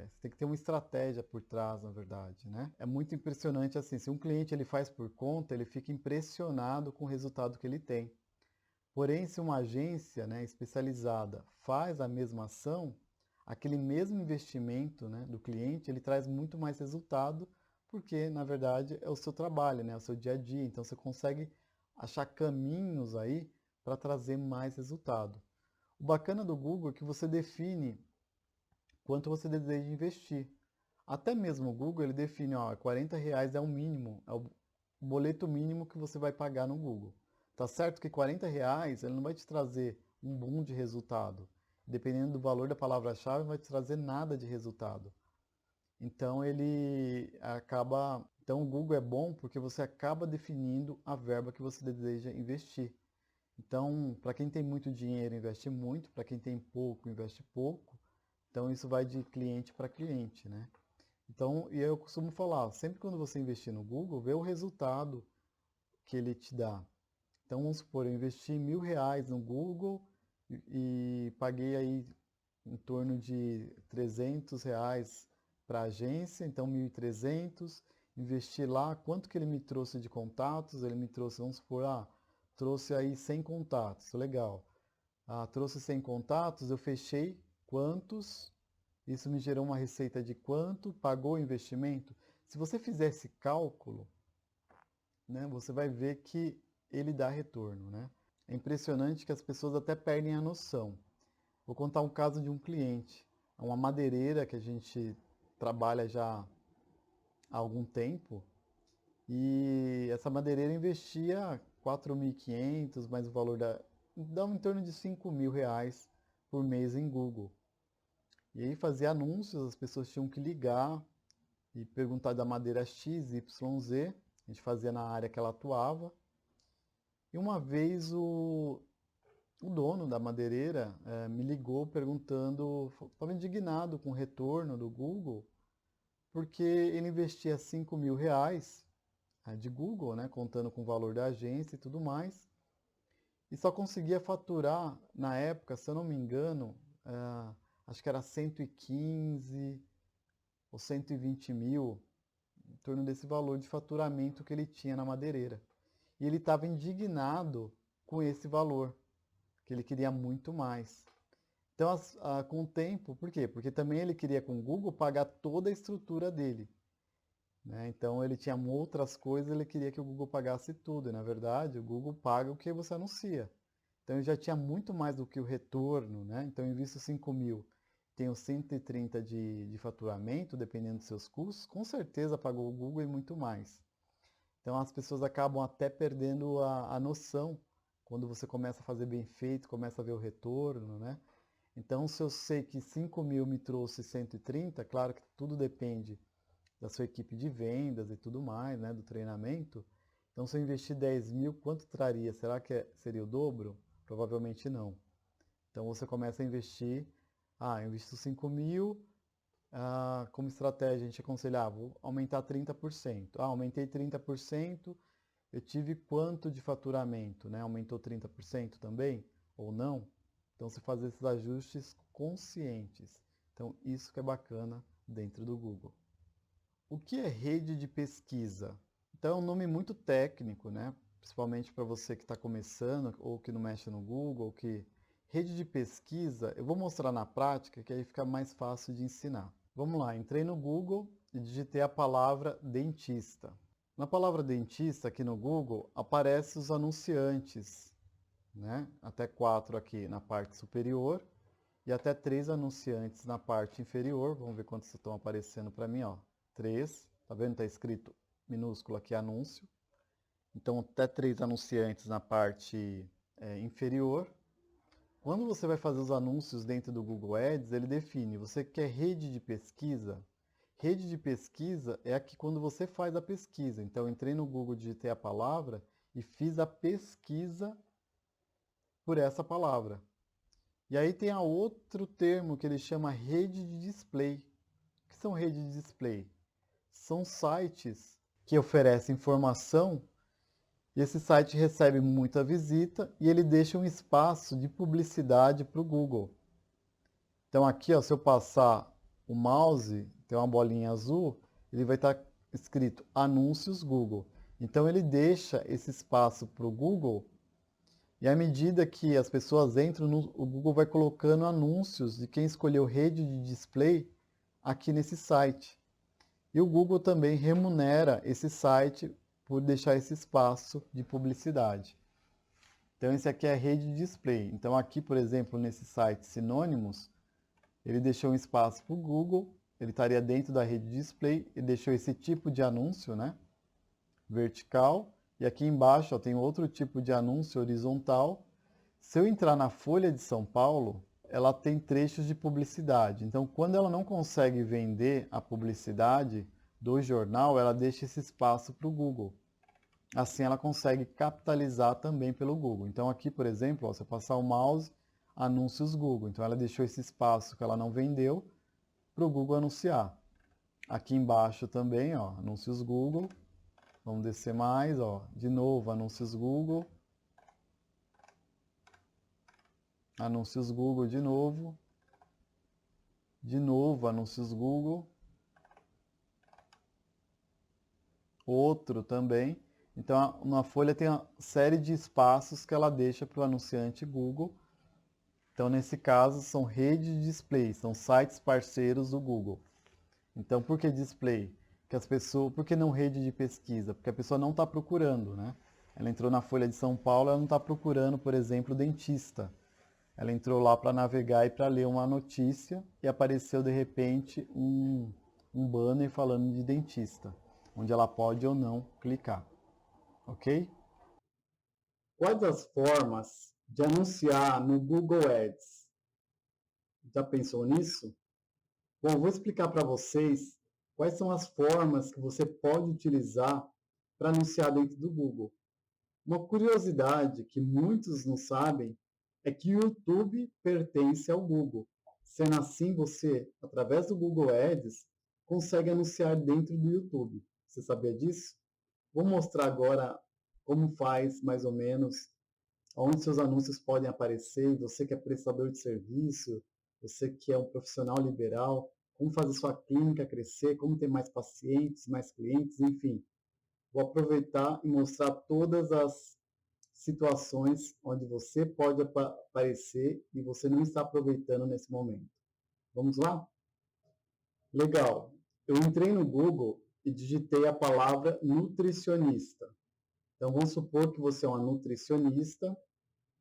Você tem que ter uma estratégia por trás, na verdade, né? É muito impressionante assim, se um cliente ele faz por conta, ele fica impressionado com o resultado que ele tem. Porém, se uma agência, né, especializada faz a mesma ação, aquele mesmo investimento, né, do cliente, ele traz muito mais resultado, porque, na verdade, é o seu trabalho, né, é o seu dia a dia. Então, você consegue achar caminhos aí para trazer mais resultado. O bacana do Google é que você define quanto você deseja investir. Até mesmo o Google, ele define, ó, R$ 40 é o mínimo, é o boleto mínimo que você vai pagar no Google. Tá certo que R$ 40 ele não vai te trazer um boom de resultado. Dependendo do valor da palavra-chave, não vai te trazer nada de resultado. Então Então o Google é bom porque você acaba definindo a verba que você deseja investir. Então, para quem tem muito dinheiro, investe muito, para quem tem pouco, investe pouco. Então isso vai de cliente para cliente, né? Então, e eu costumo falar, sempre quando você investir no Google, vê o resultado que ele te dá. Então, vamos supor, eu investi R$ 1.000 no Google e paguei aí em torno de R$ 300 para a agência, então 1.300, investi lá, quanto que ele me trouxe de contatos? Ele me trouxe, vamos supor, trouxe aí 100 contatos, legal. Trouxe 100 contatos, eu fechei quantos? Isso me gerou uma receita de quanto? Pagou o investimento? Se você fizer esse cálculo, né, você vai ver que ele dá retorno, né? É impressionante que as pessoas até perdem a noção. Vou contar um caso de um cliente, uma madeireira que a gente trabalha já há algum tempo, e essa madeireira investia 4.500, mais o valor dá em torno de R$ 5.000 por mês em Google. E aí fazia anúncios, as pessoas tinham que ligar e perguntar da madeira X, Y, Z. A gente fazia na área que ela atuava. E uma vez o dono da madeireira me ligou perguntando, estava indignado com o retorno do Google, porque ele investia R$ 5.000 de Google, né, contando com o valor da agência e tudo mais, e só conseguia faturar, na época, se eu não me engano, acho que era 115 ou 120 mil, em torno desse valor de faturamento que ele tinha na madeireira. E ele estava indignado com esse valor, que ele queria muito mais. Então, com o tempo, por quê? Porque também ele queria com o Google pagar toda a estrutura dele, né? Então ele tinha outras coisas, ele queria que o Google pagasse tudo. E, na verdade, o Google paga o que você anuncia. Então ele já tinha muito mais do que o retorno, né? Então eu invisto 5.000, tenho 130 de faturamento, dependendo dos seus custos, com certeza pagou o Google e muito mais. Então as pessoas acabam até perdendo a noção quando você começa a fazer bem feito, começa a ver o retorno, né? Então, se eu sei que 5.000 me trouxe 130, claro que tudo depende da sua equipe de vendas e tudo mais, né, do treinamento. Então, se eu investir 10.000, quanto traria? Será que seria o dobro? Provavelmente não. Então, você começa a investir, eu invisto 5.000, como estratégia a gente aconselha, vou aumentar 30%. Aumentei 30%, eu tive quanto de faturamento, né? Aumentou 30% também ou não? Então, você faz esses ajustes conscientes. Então, isso que é bacana dentro do Google. O que é rede de pesquisa? Então, é um nome muito técnico, né? Principalmente para você que está começando ou que não mexe no Google, ou que rede de pesquisa, eu vou mostrar na prática que aí fica mais fácil de ensinar. Vamos lá, entrei no Google e digitei a palavra dentista. Na palavra dentista aqui no Google aparecem os anunciantes, né? Até 4 aqui na parte superior e até 3 anunciantes na parte inferior. Vamos ver quantos estão aparecendo para mim, ó. 3, tá vendo? Está escrito minúsculo aqui anúncio. Então até 3 anunciantes na parte inferior. Quando você vai fazer os anúncios dentro do Google Ads, ele define, você quer rede de pesquisa? Rede de pesquisa é aqui quando você faz a pesquisa. Então, eu entrei no Google, digitei a palavra e fiz a pesquisa por essa palavra. E aí tem a outro termo que ele chama rede de display. O que são redes de display? São sites que oferecem informação e esse site recebe muita visita e ele deixa um espaço de publicidade para o Google. Então aqui, ó, se eu passar o mouse, tem uma bolinha azul, ele vai estar escrito Anúncios Google. Então ele deixa esse espaço para o Google e à medida que as pessoas entram, o Google vai colocando anúncios de quem escolheu rede de display aqui nesse site. E o Google também remunera esse site por deixar esse espaço de publicidade. Então esse aqui é a rede de display. Então aqui, por exemplo, nesse site Sinônimos, ele deixou um espaço para o Google, ele estaria dentro da rede de display e deixou esse tipo de anúncio, né? Vertical. E aqui embaixo ó, tem outro tipo de anúncio horizontal. Se eu entrar na Folha de São Paulo, ela tem trechos de publicidade. Então, quando ela não consegue vender a publicidade do jornal, ela deixa esse espaço para o Google. Assim, ela consegue capitalizar também pelo Google. Então, aqui, por exemplo, ó, se eu passar o mouse, anúncios Google. Então, ela deixou esse espaço que ela não vendeu para o Google anunciar. Aqui embaixo também, ó, anúncios Google. Vamos descer mais, ó. De novo, anúncios Google. Anúncios Google de novo. De novo, anúncios Google. Outro também. Então, na folha tem uma série de espaços que ela deixa para o anunciante Google. Então, nesse caso, são redes de display, são sites parceiros do Google. Então, por que display? Por que não rede de pesquisa? Porque a pessoa não está procurando, né? Ela entrou na Folha de São Paulo, ela não está procurando, por exemplo, dentista. Ela entrou lá para navegar e para ler uma notícia e apareceu, de repente, um banner falando de dentista, onde ela pode ou não clicar. Ok? Quais as formas de anunciar no Google Ads? Já pensou nisso? Bom, vou explicar para vocês quais são as formas que você pode utilizar para anunciar dentro do Google. Uma curiosidade que muitos não sabem é que o YouTube pertence ao Google. Sendo assim, você, através do Google Ads, consegue anunciar dentro do YouTube. Você sabia disso? Vou mostrar agora como faz, mais ou menos, onde seus anúncios podem aparecer. Você que é prestador de serviço, você que é um profissional liberal, como fazer sua clínica crescer, como ter mais pacientes, mais clientes, enfim. Vou aproveitar e mostrar todas as situações onde você pode aparecer e você não está aproveitando nesse momento. Vamos lá? Legal. Eu entrei no Google e digitei a palavra nutricionista. Então, vamos supor que você é uma nutricionista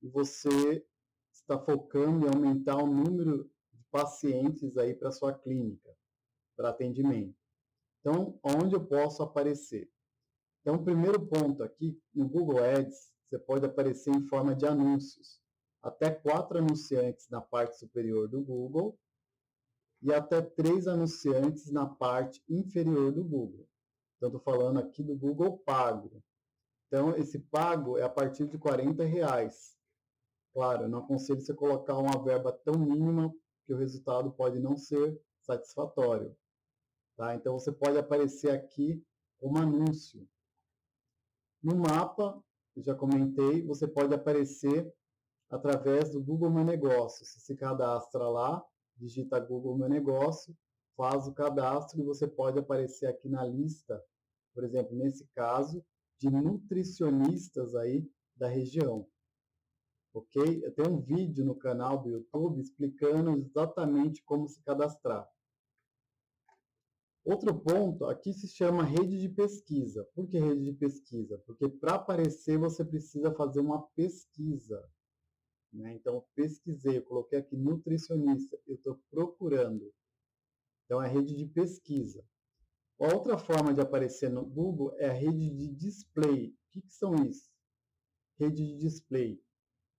e você está focando em aumentar o número de pacientes aí para sua clínica, para atendimento. Então, onde eu posso aparecer? Então, o primeiro ponto aqui, no Google Ads, você pode aparecer em forma de anúncios. Até 4 anunciantes na parte superior do Google e até 3 anunciantes na parte inferior do Google. Então, estou falando aqui do Google Pago. Então, esse pago é a partir de R$40. Claro, eu não aconselho você colocar uma verba tão mínima que o resultado pode não ser satisfatório. Tá? Então, você pode aparecer aqui como anúncio. No mapa, eu já comentei, você pode aparecer através do Google Meu Negócio. Você se cadastra lá, digita Google Meu Negócio, faz o cadastro e você pode aparecer aqui na lista, por exemplo, nesse caso, de nutricionistas aí da região. Ok? Eu tenho um vídeo no canal do YouTube explicando exatamente como se cadastrar. Outro ponto, aqui se chama rede de pesquisa. Por que rede de pesquisa? Porque para aparecer você precisa fazer uma pesquisa. Né? Então, pesquisei, eu coloquei aqui nutricionista, eu estou procurando. Então, é rede de pesquisa. Outra forma de aparecer no Google é a rede de display. O que são isso? Rede de display.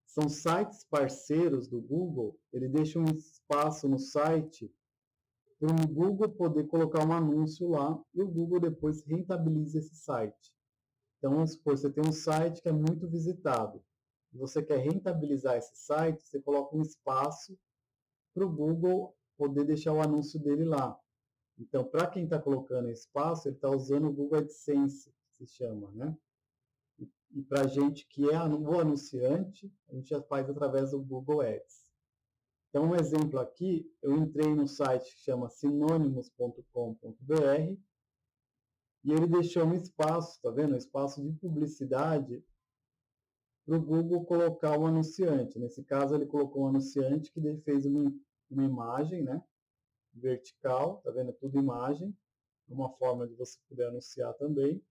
São sites parceiros do Google, ele deixa um espaço no site para o Google poder colocar um anúncio lá e o Google depois rentabiliza esse site. Então, vamos supor, você tem um site que é muito visitado. e você quer rentabilizar esse site, você coloca um espaço para o Google poder deixar o anúncio dele lá. Então, para quem está colocando espaço, ele está usando o Google AdSense, que se chama, né? E para a gente que é o anunciante, a gente já faz através do Google Ads. Então, um exemplo aqui, eu entrei no site que chama sinônimos.com.br e ele deixou um espaço, tá vendo? Um espaço de publicidade para o Google colocar o anunciante. Nesse caso, ele colocou um anunciante que fez uma imagem, né? Vertical, tá vendo? É tudo imagem, uma forma de você poder anunciar também.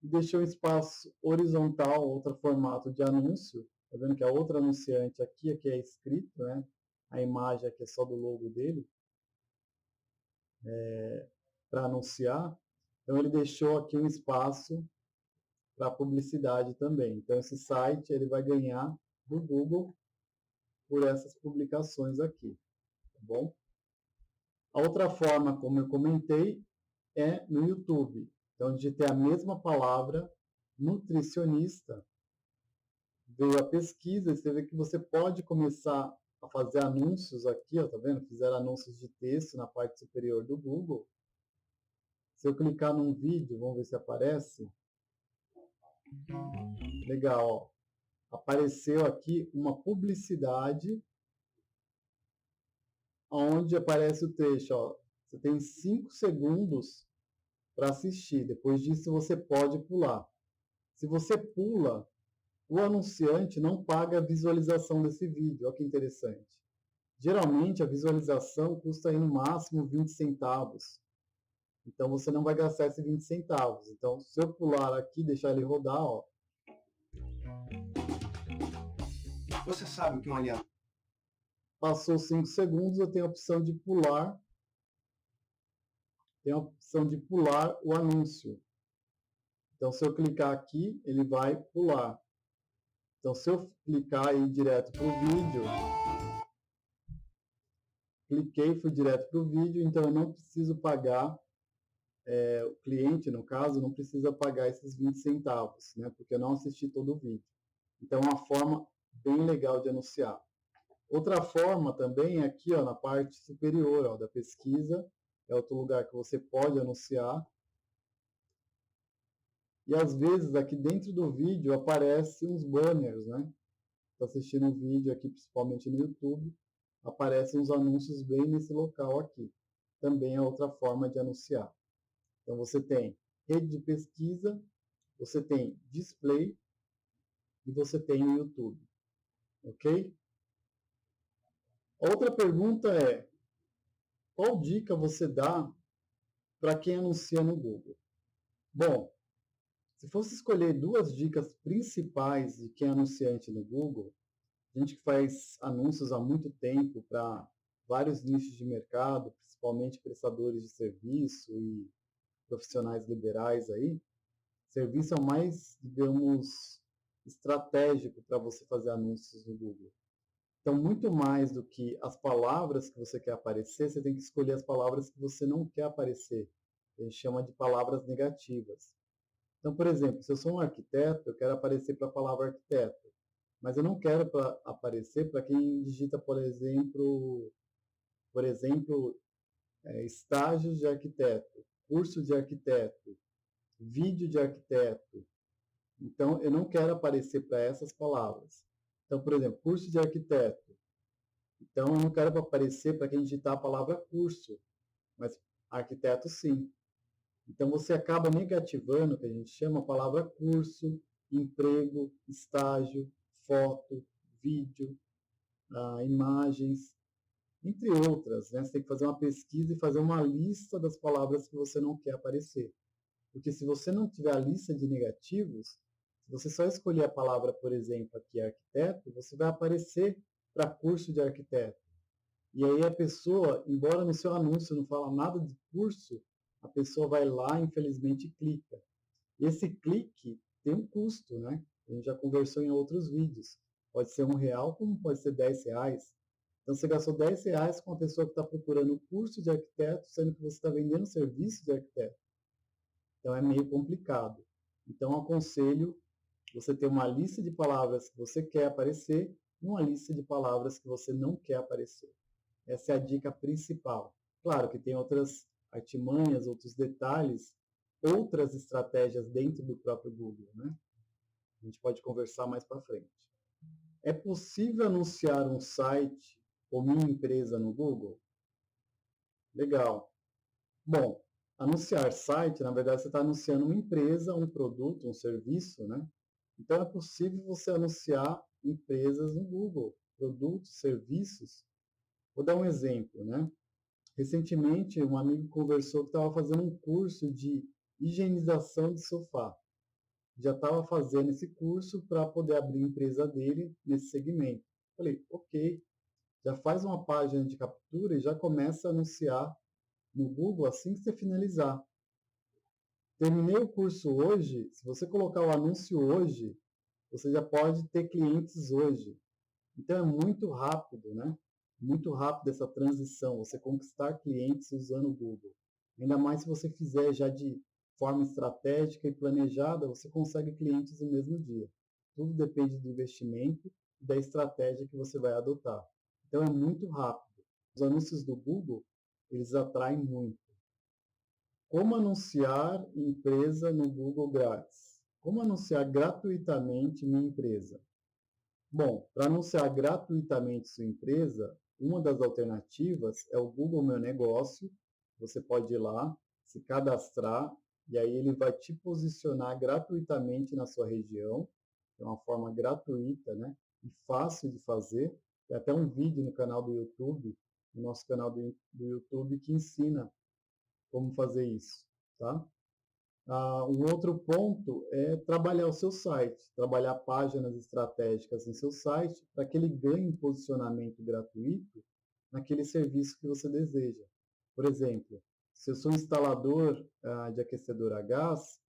E deixou um espaço horizontal, outro formato de anúncio, tá vendo que a outra anunciante aqui é escrito, né? A imagem aqui é só do logo dele, para anunciar. Então ele deixou aqui um espaço para publicidade também. Então esse site ele vai ganhar do Google por essas publicações aqui, tá bom? A outra forma, como eu comentei, é no YouTube. Então, digitei a mesma palavra, nutricionista, veio a pesquisa, e você vê que você pode começar a fazer anúncios aqui, ó, tá vendo? Fizeram anúncios de texto na parte superior do Google. Se eu clicar num vídeo, vamos ver se aparece. Legal, ó. Apareceu aqui uma publicidade onde aparece o trecho, ó. Você tem 5 segundos para assistir. Depois disso, você pode pular. Se você pula, o anunciante não paga a visualização desse vídeo. Olha que interessante. Geralmente, a visualização custa aí, no máximo 20 centavos. Então, você não vai gastar esses 20 centavos. Então, se eu pular aqui, deixar ele rodar, ó. Você sabe o que um aliado... Passou 5 segundos, eu tenho a opção de pular. Tem a opção de pular o anúncio. Então, se eu clicar aqui, ele vai pular. Então, se eu clicar e ir direto para o vídeo, cliquei, fui direto para o vídeo, então eu não preciso pagar, o cliente, no caso, não precisa pagar esses 20 centavos, né, porque eu não assisti todo o vídeo. Então, é uma forma bem legal de anunciar. Outra forma também é aqui, ó, na parte superior, ó, da pesquisa, é outro lugar que você pode anunciar. E às vezes aqui dentro do vídeo aparecem uns banners, né? Está assistindo um vídeo aqui, principalmente no YouTube, aparecem uns anúncios bem nesse local aqui. Também é outra forma de anunciar. Então você tem rede de pesquisa, você tem display e você tem o YouTube. Ok? Outra pergunta é, qual dica você dá para quem anuncia no Google? Bom, se fosse escolher 2 dicas principais de quem é anunciante no Google, a gente que faz anúncios há muito tempo para vários nichos de mercado, principalmente prestadores de serviço e profissionais liberais aí, serviço é o mais, digamos, estratégico para você fazer anúncios no Google. Então, muito mais do que as palavras que você quer aparecer, você tem que escolher as palavras que você não quer aparecer. A gente chama de palavras negativas. Então, por exemplo, se eu sou um arquiteto, eu quero aparecer para a palavra arquiteto. Mas eu não quero aparecer para quem digita, por exemplo, estágios de arquiteto, curso de arquiteto, vídeo de arquiteto. Então, eu não quero aparecer para essas palavras. Então, por exemplo, curso de arquiteto. Então, eu não quero aparecer para quem digitar a palavra curso, mas arquiteto sim. Então, você acaba negativando, que a gente chama a palavra curso, emprego, estágio, foto, vídeo, imagens, entre outras. Né? Você tem que fazer uma pesquisa e fazer uma lista das palavras que você não quer aparecer. Porque se você não tiver a lista de negativos, se você só escolher a palavra, por exemplo, aqui arquiteto, você vai aparecer para curso de arquiteto. E aí a pessoa, embora no seu anúncio não fala nada de curso, a pessoa vai lá, infelizmente, e clica. E esse clique tem um custo, né? A gente já conversou em outros vídeos. Pode ser R$1, como pode ser R$10. Então, você gastou R$10 com uma pessoa que está procurando o curso de arquiteto, sendo que você está vendendo serviço de arquiteto. Então, é meio complicado. Então, aconselho você ter uma lista de palavras que você quer aparecer e uma lista de palavras que você não quer aparecer. Essa é a dica principal. Claro que tem outras artimanhas, outros detalhes, outras estratégias dentro do próprio Google, né? A gente pode conversar mais para frente. É possível anunciar um site ou minha empresa no Google? Legal. Bom, anunciar site, na verdade, você está anunciando uma empresa, um produto, um serviço, né? Então, é possível você anunciar empresas no Google, produtos, serviços. Vou dar um exemplo, né? Recentemente, um amigo conversou que estava fazendo um curso de higienização de sofá. Já estava fazendo esse curso para poder abrir a empresa dele nesse segmento. Falei, ok, já faz uma página de captura e já começa a anunciar no Google assim que você finalizar. Terminei o curso hoje, se você colocar o anúncio hoje, você já pode ter clientes hoje. Então é muito rápido, né? Muito rápido essa transição, você conquistar clientes usando o Google. Ainda mais se você fizer já de forma estratégica e planejada, você consegue clientes no mesmo dia. Tudo depende do investimento e da estratégia que você vai adotar. Então é muito rápido. Os anúncios do Google, eles atraem muito. Como anunciar empresa no Google grátis? Como anunciar gratuitamente minha empresa? Bom, para anunciar gratuitamente sua empresa, uma das alternativas é o Google Meu Negócio. Você pode ir lá, se cadastrar, e aí ele vai te posicionar gratuitamente na sua região. É uma forma gratuita, né? E fácil de fazer. Tem até um vídeo no canal do YouTube, no nosso canal do YouTube, que ensina como fazer isso, tá? Um outro ponto é trabalhar o seu site, trabalhar páginas estratégicas em seu site para que ele ganhe posicionamento gratuito naquele serviço que você deseja. Por exemplo, se eu sou instalador de aquecedor a gás,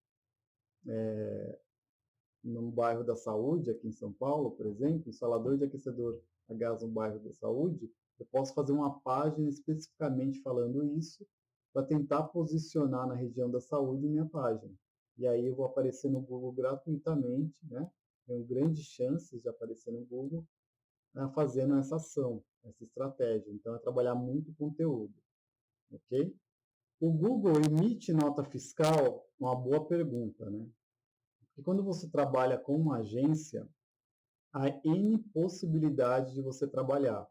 no bairro da Saúde, aqui em São Paulo, por exemplo, instalador de aquecedor a gás no bairro da Saúde, eu posso fazer uma página especificamente falando isso para tentar posicionar na região da saúde minha página. E aí eu vou aparecer no Google gratuitamente, né? Tenho grandes chances de aparecer no Google fazendo essa ação, essa estratégia. Então, é trabalhar muito conteúdo, ok? O Google emite nota fiscal? Uma boa pergunta, né? Porque quando você trabalha com uma agência, há N possibilidades de você trabalhar.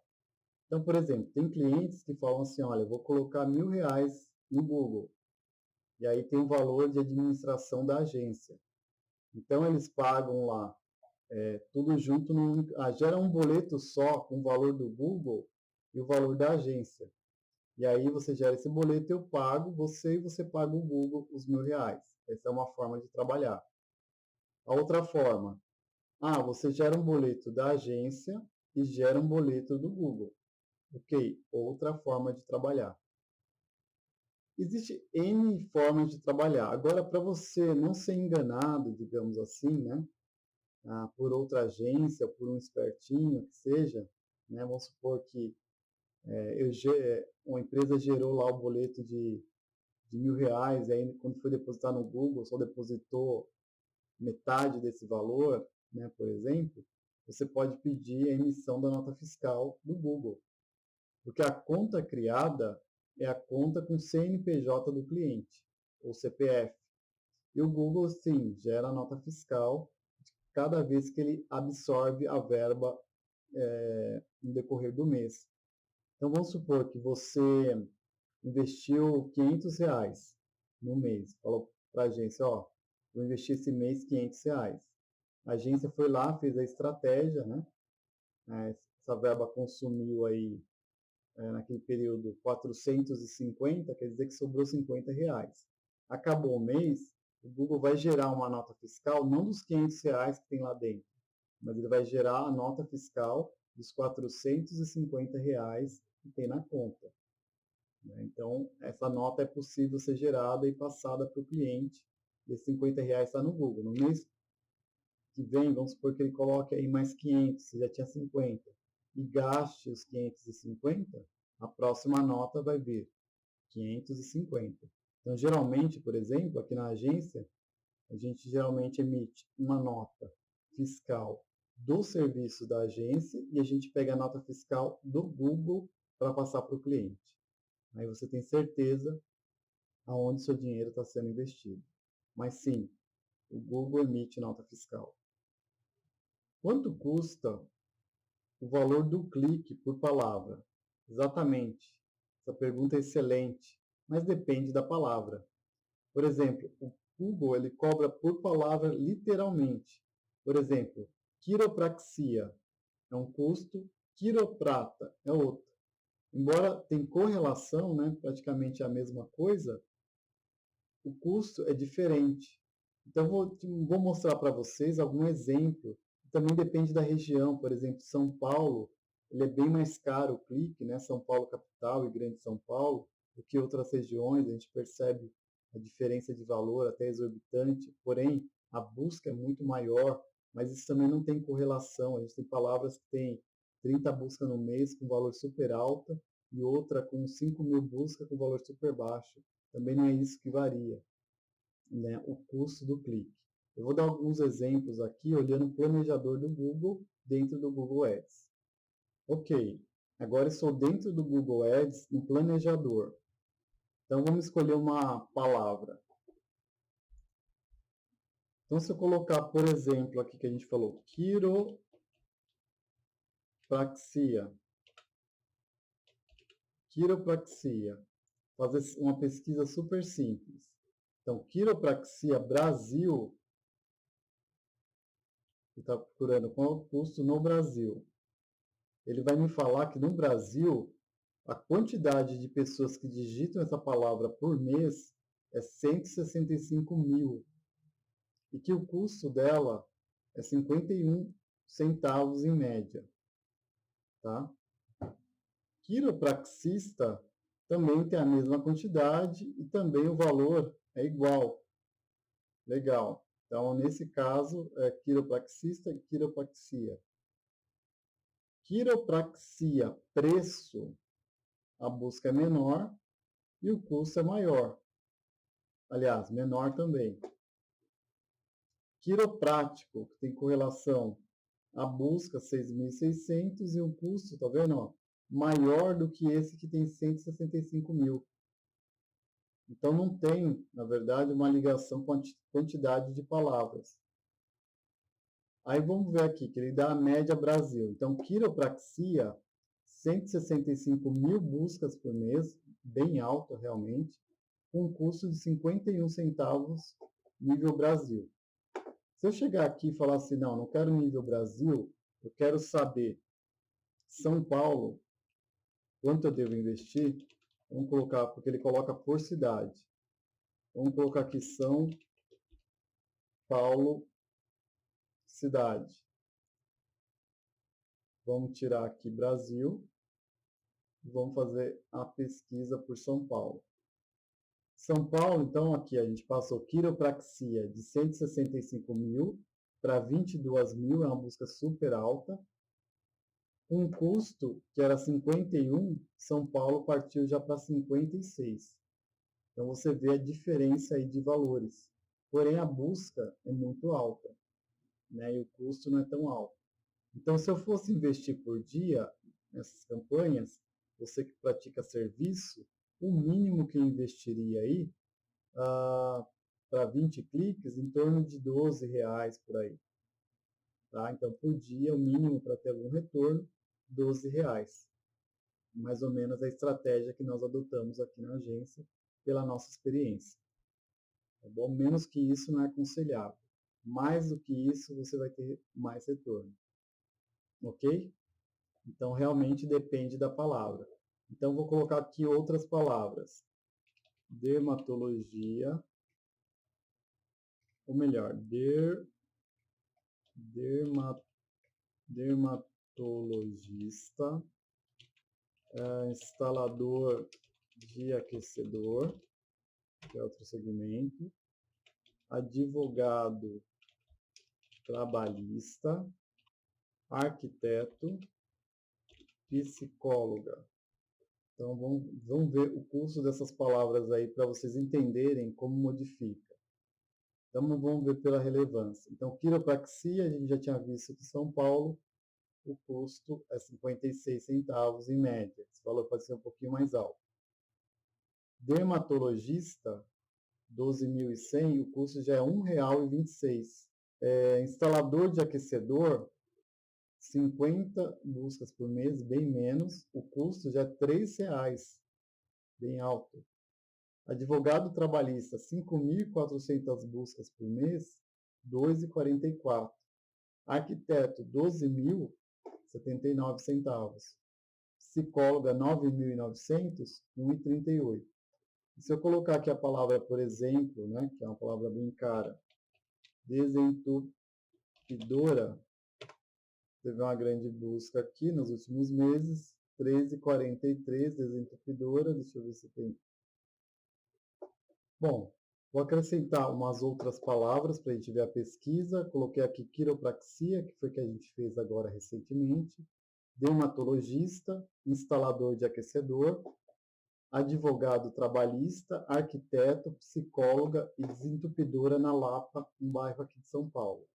Então, por exemplo, tem clientes que falam assim, olha, eu vou colocar R$ 1.000 no Google. E aí tem o valor de administração da agência. Então, eles pagam lá tudo junto, gera um boleto só com o valor do Google e o valor da agência. E aí você gera esse boleto, eu pago você e você paga o Google os R$ 1.000. Essa é uma forma de trabalhar. A outra forma, você gera um boleto da agência e gera um boleto do Google. Ok, outra forma de trabalhar. Existe N formas de trabalhar. Agora, para você não ser enganado, digamos assim, né, por outra agência, por um espertinho que seja, né, vamos supor que uma empresa gerou lá o boleto de R$ 1.000, e aí quando foi depositar no Google, só depositou metade desse valor, né, por exemplo, você pode pedir a emissão da nota fiscal do Google. Porque a conta criada é a conta com CNPJ do cliente, ou CPF. E o Google, sim, gera a nota fiscal cada vez que ele absorve a verba no decorrer do mês. Então, vamos supor que você investiu R$ 500 no mês. Falou para a agência, vou investir esse mês R$ 500. A agência foi lá, fez a estratégia, né? Essa verba consumiu aí naquele período 450, quer dizer que sobrou R$ 50. Acabou o mês, o Google vai gerar uma nota fiscal, não dos R$ 500 que tem lá dentro, mas ele vai gerar a nota fiscal dos R$ 450 que tem na conta. Então, essa nota é possível ser gerada e passada para o cliente, e esses R$ 50 está no Google. No mês que vem, vamos supor que ele coloque aí mais 500, você já tinha 50, e gaste os 550, a próxima nota vai vir 550. Então, geralmente, por exemplo, aqui na agência, a gente geralmente emite uma nota fiscal do serviço da agência e a gente pega a nota fiscal do Google para passar para o cliente. Aí você tem certeza aonde seu dinheiro está sendo investido. Mas sim, o Google emite nota fiscal. Quanto custa o valor do clique por palavra? Exatamente. Essa pergunta é excelente, mas depende da palavra. Por exemplo, o Google ele cobra por palavra literalmente. Por exemplo, quiropraxia é um custo, quiroprata é outro. Embora tenha correlação, né, praticamente a mesma coisa, o custo é diferente. Então, vou mostrar para vocês algum exemplo. Também depende da região. Por exemplo, São Paulo, ele é bem mais caro o clique, né? São Paulo capital e Grande São Paulo, do que outras regiões. A gente percebe a diferença de valor até exorbitante. Porém, a busca é muito maior, mas isso também não tem correlação. A gente tem palavras que têm 30 buscas no mês com valor super alta e outra com 5.000 buscas com valor super baixo. Também não é isso que varia, né, o custo do clique. Eu vou dar alguns exemplos aqui olhando o planejador do Google dentro do Google Ads. Ok, agora estou dentro do Google Ads no planejador. Então vamos escolher uma palavra. Então se eu colocar, por exemplo, aqui que a gente falou, quiropraxia. Quiropraxia. Fazer uma pesquisa super simples. Então, quiropraxia Brasil, que está procurando qual é o custo no Brasil. Ele vai me falar que no Brasil, a quantidade de pessoas que digitam essa palavra por mês é 165 mil. E que o custo dela é 51 centavos em média. Tá? Quiropraxista também tem a mesma quantidade e também o valor é igual. Legal. Então, nesse caso, é quiropraxista e quiropraxia. Quiropraxia, preço, a busca é menor e o custo é maior. Aliás, menor também. Quiroprático, que tem correlação, a busca 6.600 e o custo, tá vendo? Ó, maior do que esse que tem 165 mil. Então, não tem, na verdade, uma ligação com a quantidade de palavras. Aí vamos ver aqui, que ele dá a média Brasil. Então, quiropraxia, 165 mil buscas por mês, bem alta realmente, com um custo de 51 centavos nível Brasil. Se eu chegar aqui e falar assim, não quero nível Brasil, eu quero saber São Paulo, quanto eu devo investir, vamos colocar, porque ele coloca por cidade. Vamos colocar aqui São Paulo, cidade. Vamos tirar aqui Brasil e vamos fazer a pesquisa por São Paulo. São Paulo, então, aqui a gente passou quiropraxia de 165 mil para 22 mil, é uma busca super alta. Um custo que era 51, São Paulo partiu já para 56. Então você vê a diferença aí de valores. Porém, a busca é muito alta, né? E o custo não é tão alto. Então, se eu fosse investir por dia nessas campanhas, você que pratica serviço, o mínimo que eu investiria aí para 20 cliques, em torno de R$12 por aí. Tá? Então, por dia, o mínimo para ter algum retorno, R$12. Mais ou menos a estratégia que nós adotamos aqui na agência, pela nossa experiência. Tá bom? Menos que isso não é aconselhável. Mais do que isso, você vai ter mais retorno. Ok? Então, realmente depende da palavra. Então, vou colocar aqui outras palavras. Dermatologia, ou melhor, dermatologista, instalador de aquecedor, que é outro segmento, advogado trabalhista, arquiteto, psicóloga. Então, vamos ver o curso dessas palavras aí para vocês entenderem como modifica. Então vamos ver pela relevância. Então, quiropraxia, a gente já tinha visto que São Paulo, o custo é 56 centavos em média. Esse valor pode ser um pouquinho mais alto. Dermatologista, 12.100, o custo já é R$ 1,26. Instalador de aquecedor, 50 buscas por mês, bem menos. O custo já é R$ 3,00, bem alto. Advogado trabalhista, 5.400 buscas por mês, R$ 2,44. Arquiteto, 12.000, 79 centavos. Psicóloga, 9.900, 1,38. Se eu colocar aqui a palavra, por exemplo, né, que é uma palavra bem cara, desentupidora, teve uma grande busca aqui nos últimos meses, 13,43, desentupidora, deixa eu ver se tem. Bom, vou acrescentar umas outras palavras para a gente ver a pesquisa. Coloquei aqui quiropraxia, que foi que a gente fez agora recentemente, dermatologista, instalador de aquecedor, advogado trabalhista, arquiteto, psicóloga e desentupidora na Lapa, um bairro aqui de São Paulo.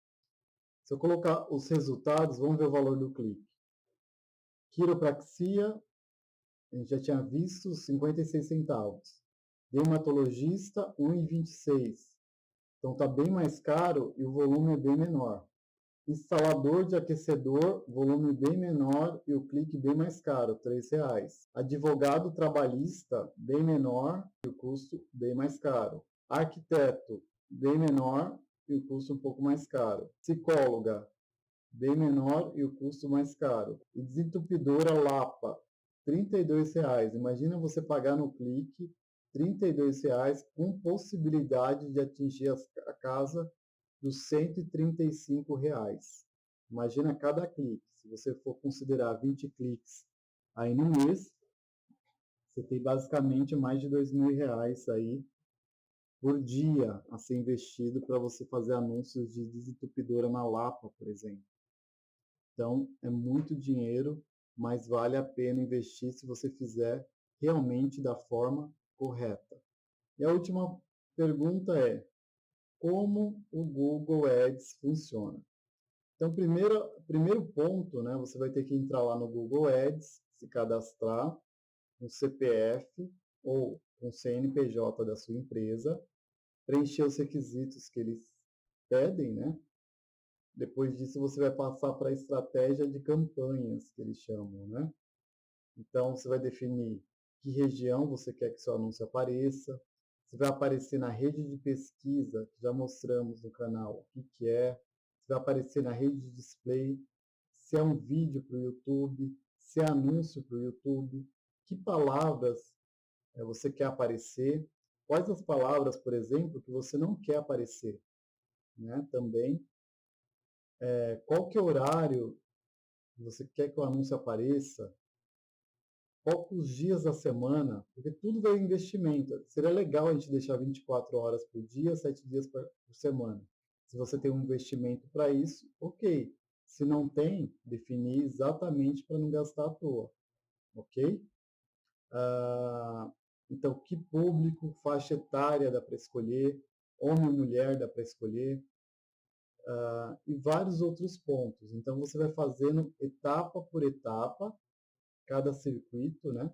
Se eu colocar os resultados, vamos ver o valor do clique. Quiropraxia, a gente já tinha visto, 56 centavos. Dermatologista, 1,26. Então está bem mais caro e o volume é bem menor. Instalador de aquecedor, volume bem menor e o clique bem mais caro, R$ 3,00. Advogado trabalhista, bem menor e o custo bem mais caro. Arquiteto, bem menor e o custo um pouco mais caro. Psicóloga, bem menor e o custo mais caro. E desentupidora Lapa, R$ 32,00. Imagina você pagar no clique R$ 32,00 com possibilidade de atingir a casa dos R$ 135,00. Imagina cada clique. Se você for considerar 20 cliques aí no mês, você tem basicamente mais de R$ 2.000 aí por dia a ser investido para você fazer anúncios de desentupidora na Lapa, por exemplo. Então, é muito dinheiro, mas vale a pena investir se você fizer realmente da forma correta. E a última pergunta é: como o Google Ads funciona? Então, primeiro ponto, né, você vai ter que entrar lá no Google Ads, se cadastrar com CPF ou com CNPJ da sua empresa, preencher os requisitos que eles pedem, né? Depois disso, você vai passar para a estratégia de campanhas, que eles chamam, né? Então, você vai definir que região você quer que seu anúncio apareça. Você vai aparecer na rede de pesquisa, que já mostramos no canal o que é. Você vai aparecer na rede de display, se é um vídeo para o YouTube, se é anúncio para o YouTube, que palavras você quer aparecer, quais as palavras, por exemplo, que você não quer aparecer, né? Também, qual que é o horário que você quer que o anúncio apareça, qual que os dias da semana, porque tudo vai em investimento. Seria legal a gente deixar 24 horas por dia, 7 dias por semana. Se você tem um investimento para isso, ok. Se não tem, definir exatamente para não gastar à toa, ok? Então, que público, faixa etária dá para escolher, homem ou mulher dá para escolher, e vários outros pontos. Então, você vai fazendo etapa por etapa, cada circuito, né?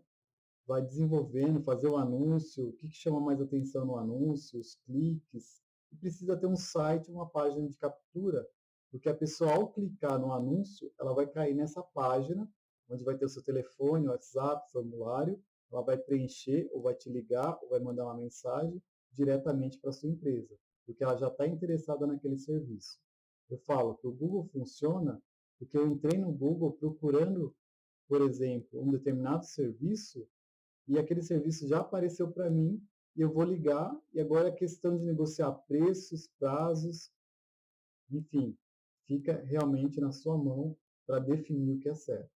Vai desenvolvendo, fazer o anúncio, o que chama mais atenção no anúncio, os cliques. E precisa ter um site, uma página de captura, porque a pessoa, ao clicar no anúncio, ela vai cair nessa página, onde vai ter o seu telefone, WhatsApp, formulário, ela vai preencher, ou vai te ligar, ou vai mandar uma mensagem diretamente para a sua empresa, porque ela já está interessada naquele serviço. Eu falo que o Google funciona porque eu entrei no Google procurando, por exemplo, um determinado serviço, e aquele serviço já apareceu para mim, e eu vou ligar, e agora é questão de negociar preços, prazos, enfim, fica realmente na sua mão para definir o que é certo,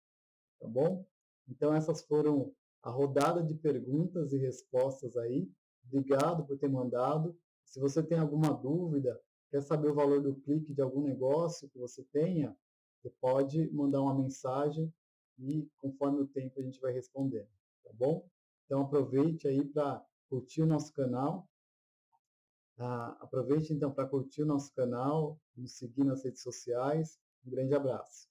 tá bom? Então essas foram a rodada de perguntas e respostas aí. Obrigado por ter mandado. Se você tem alguma dúvida, quer saber o valor do clique de algum negócio que você tenha, você pode mandar uma mensagem e conforme o tempo a gente vai respondendo, tá bom? Então aproveite aí para curtir o nosso canal, Aproveite então para curtir o nosso canal, nos seguir nas redes sociais. Um grande abraço.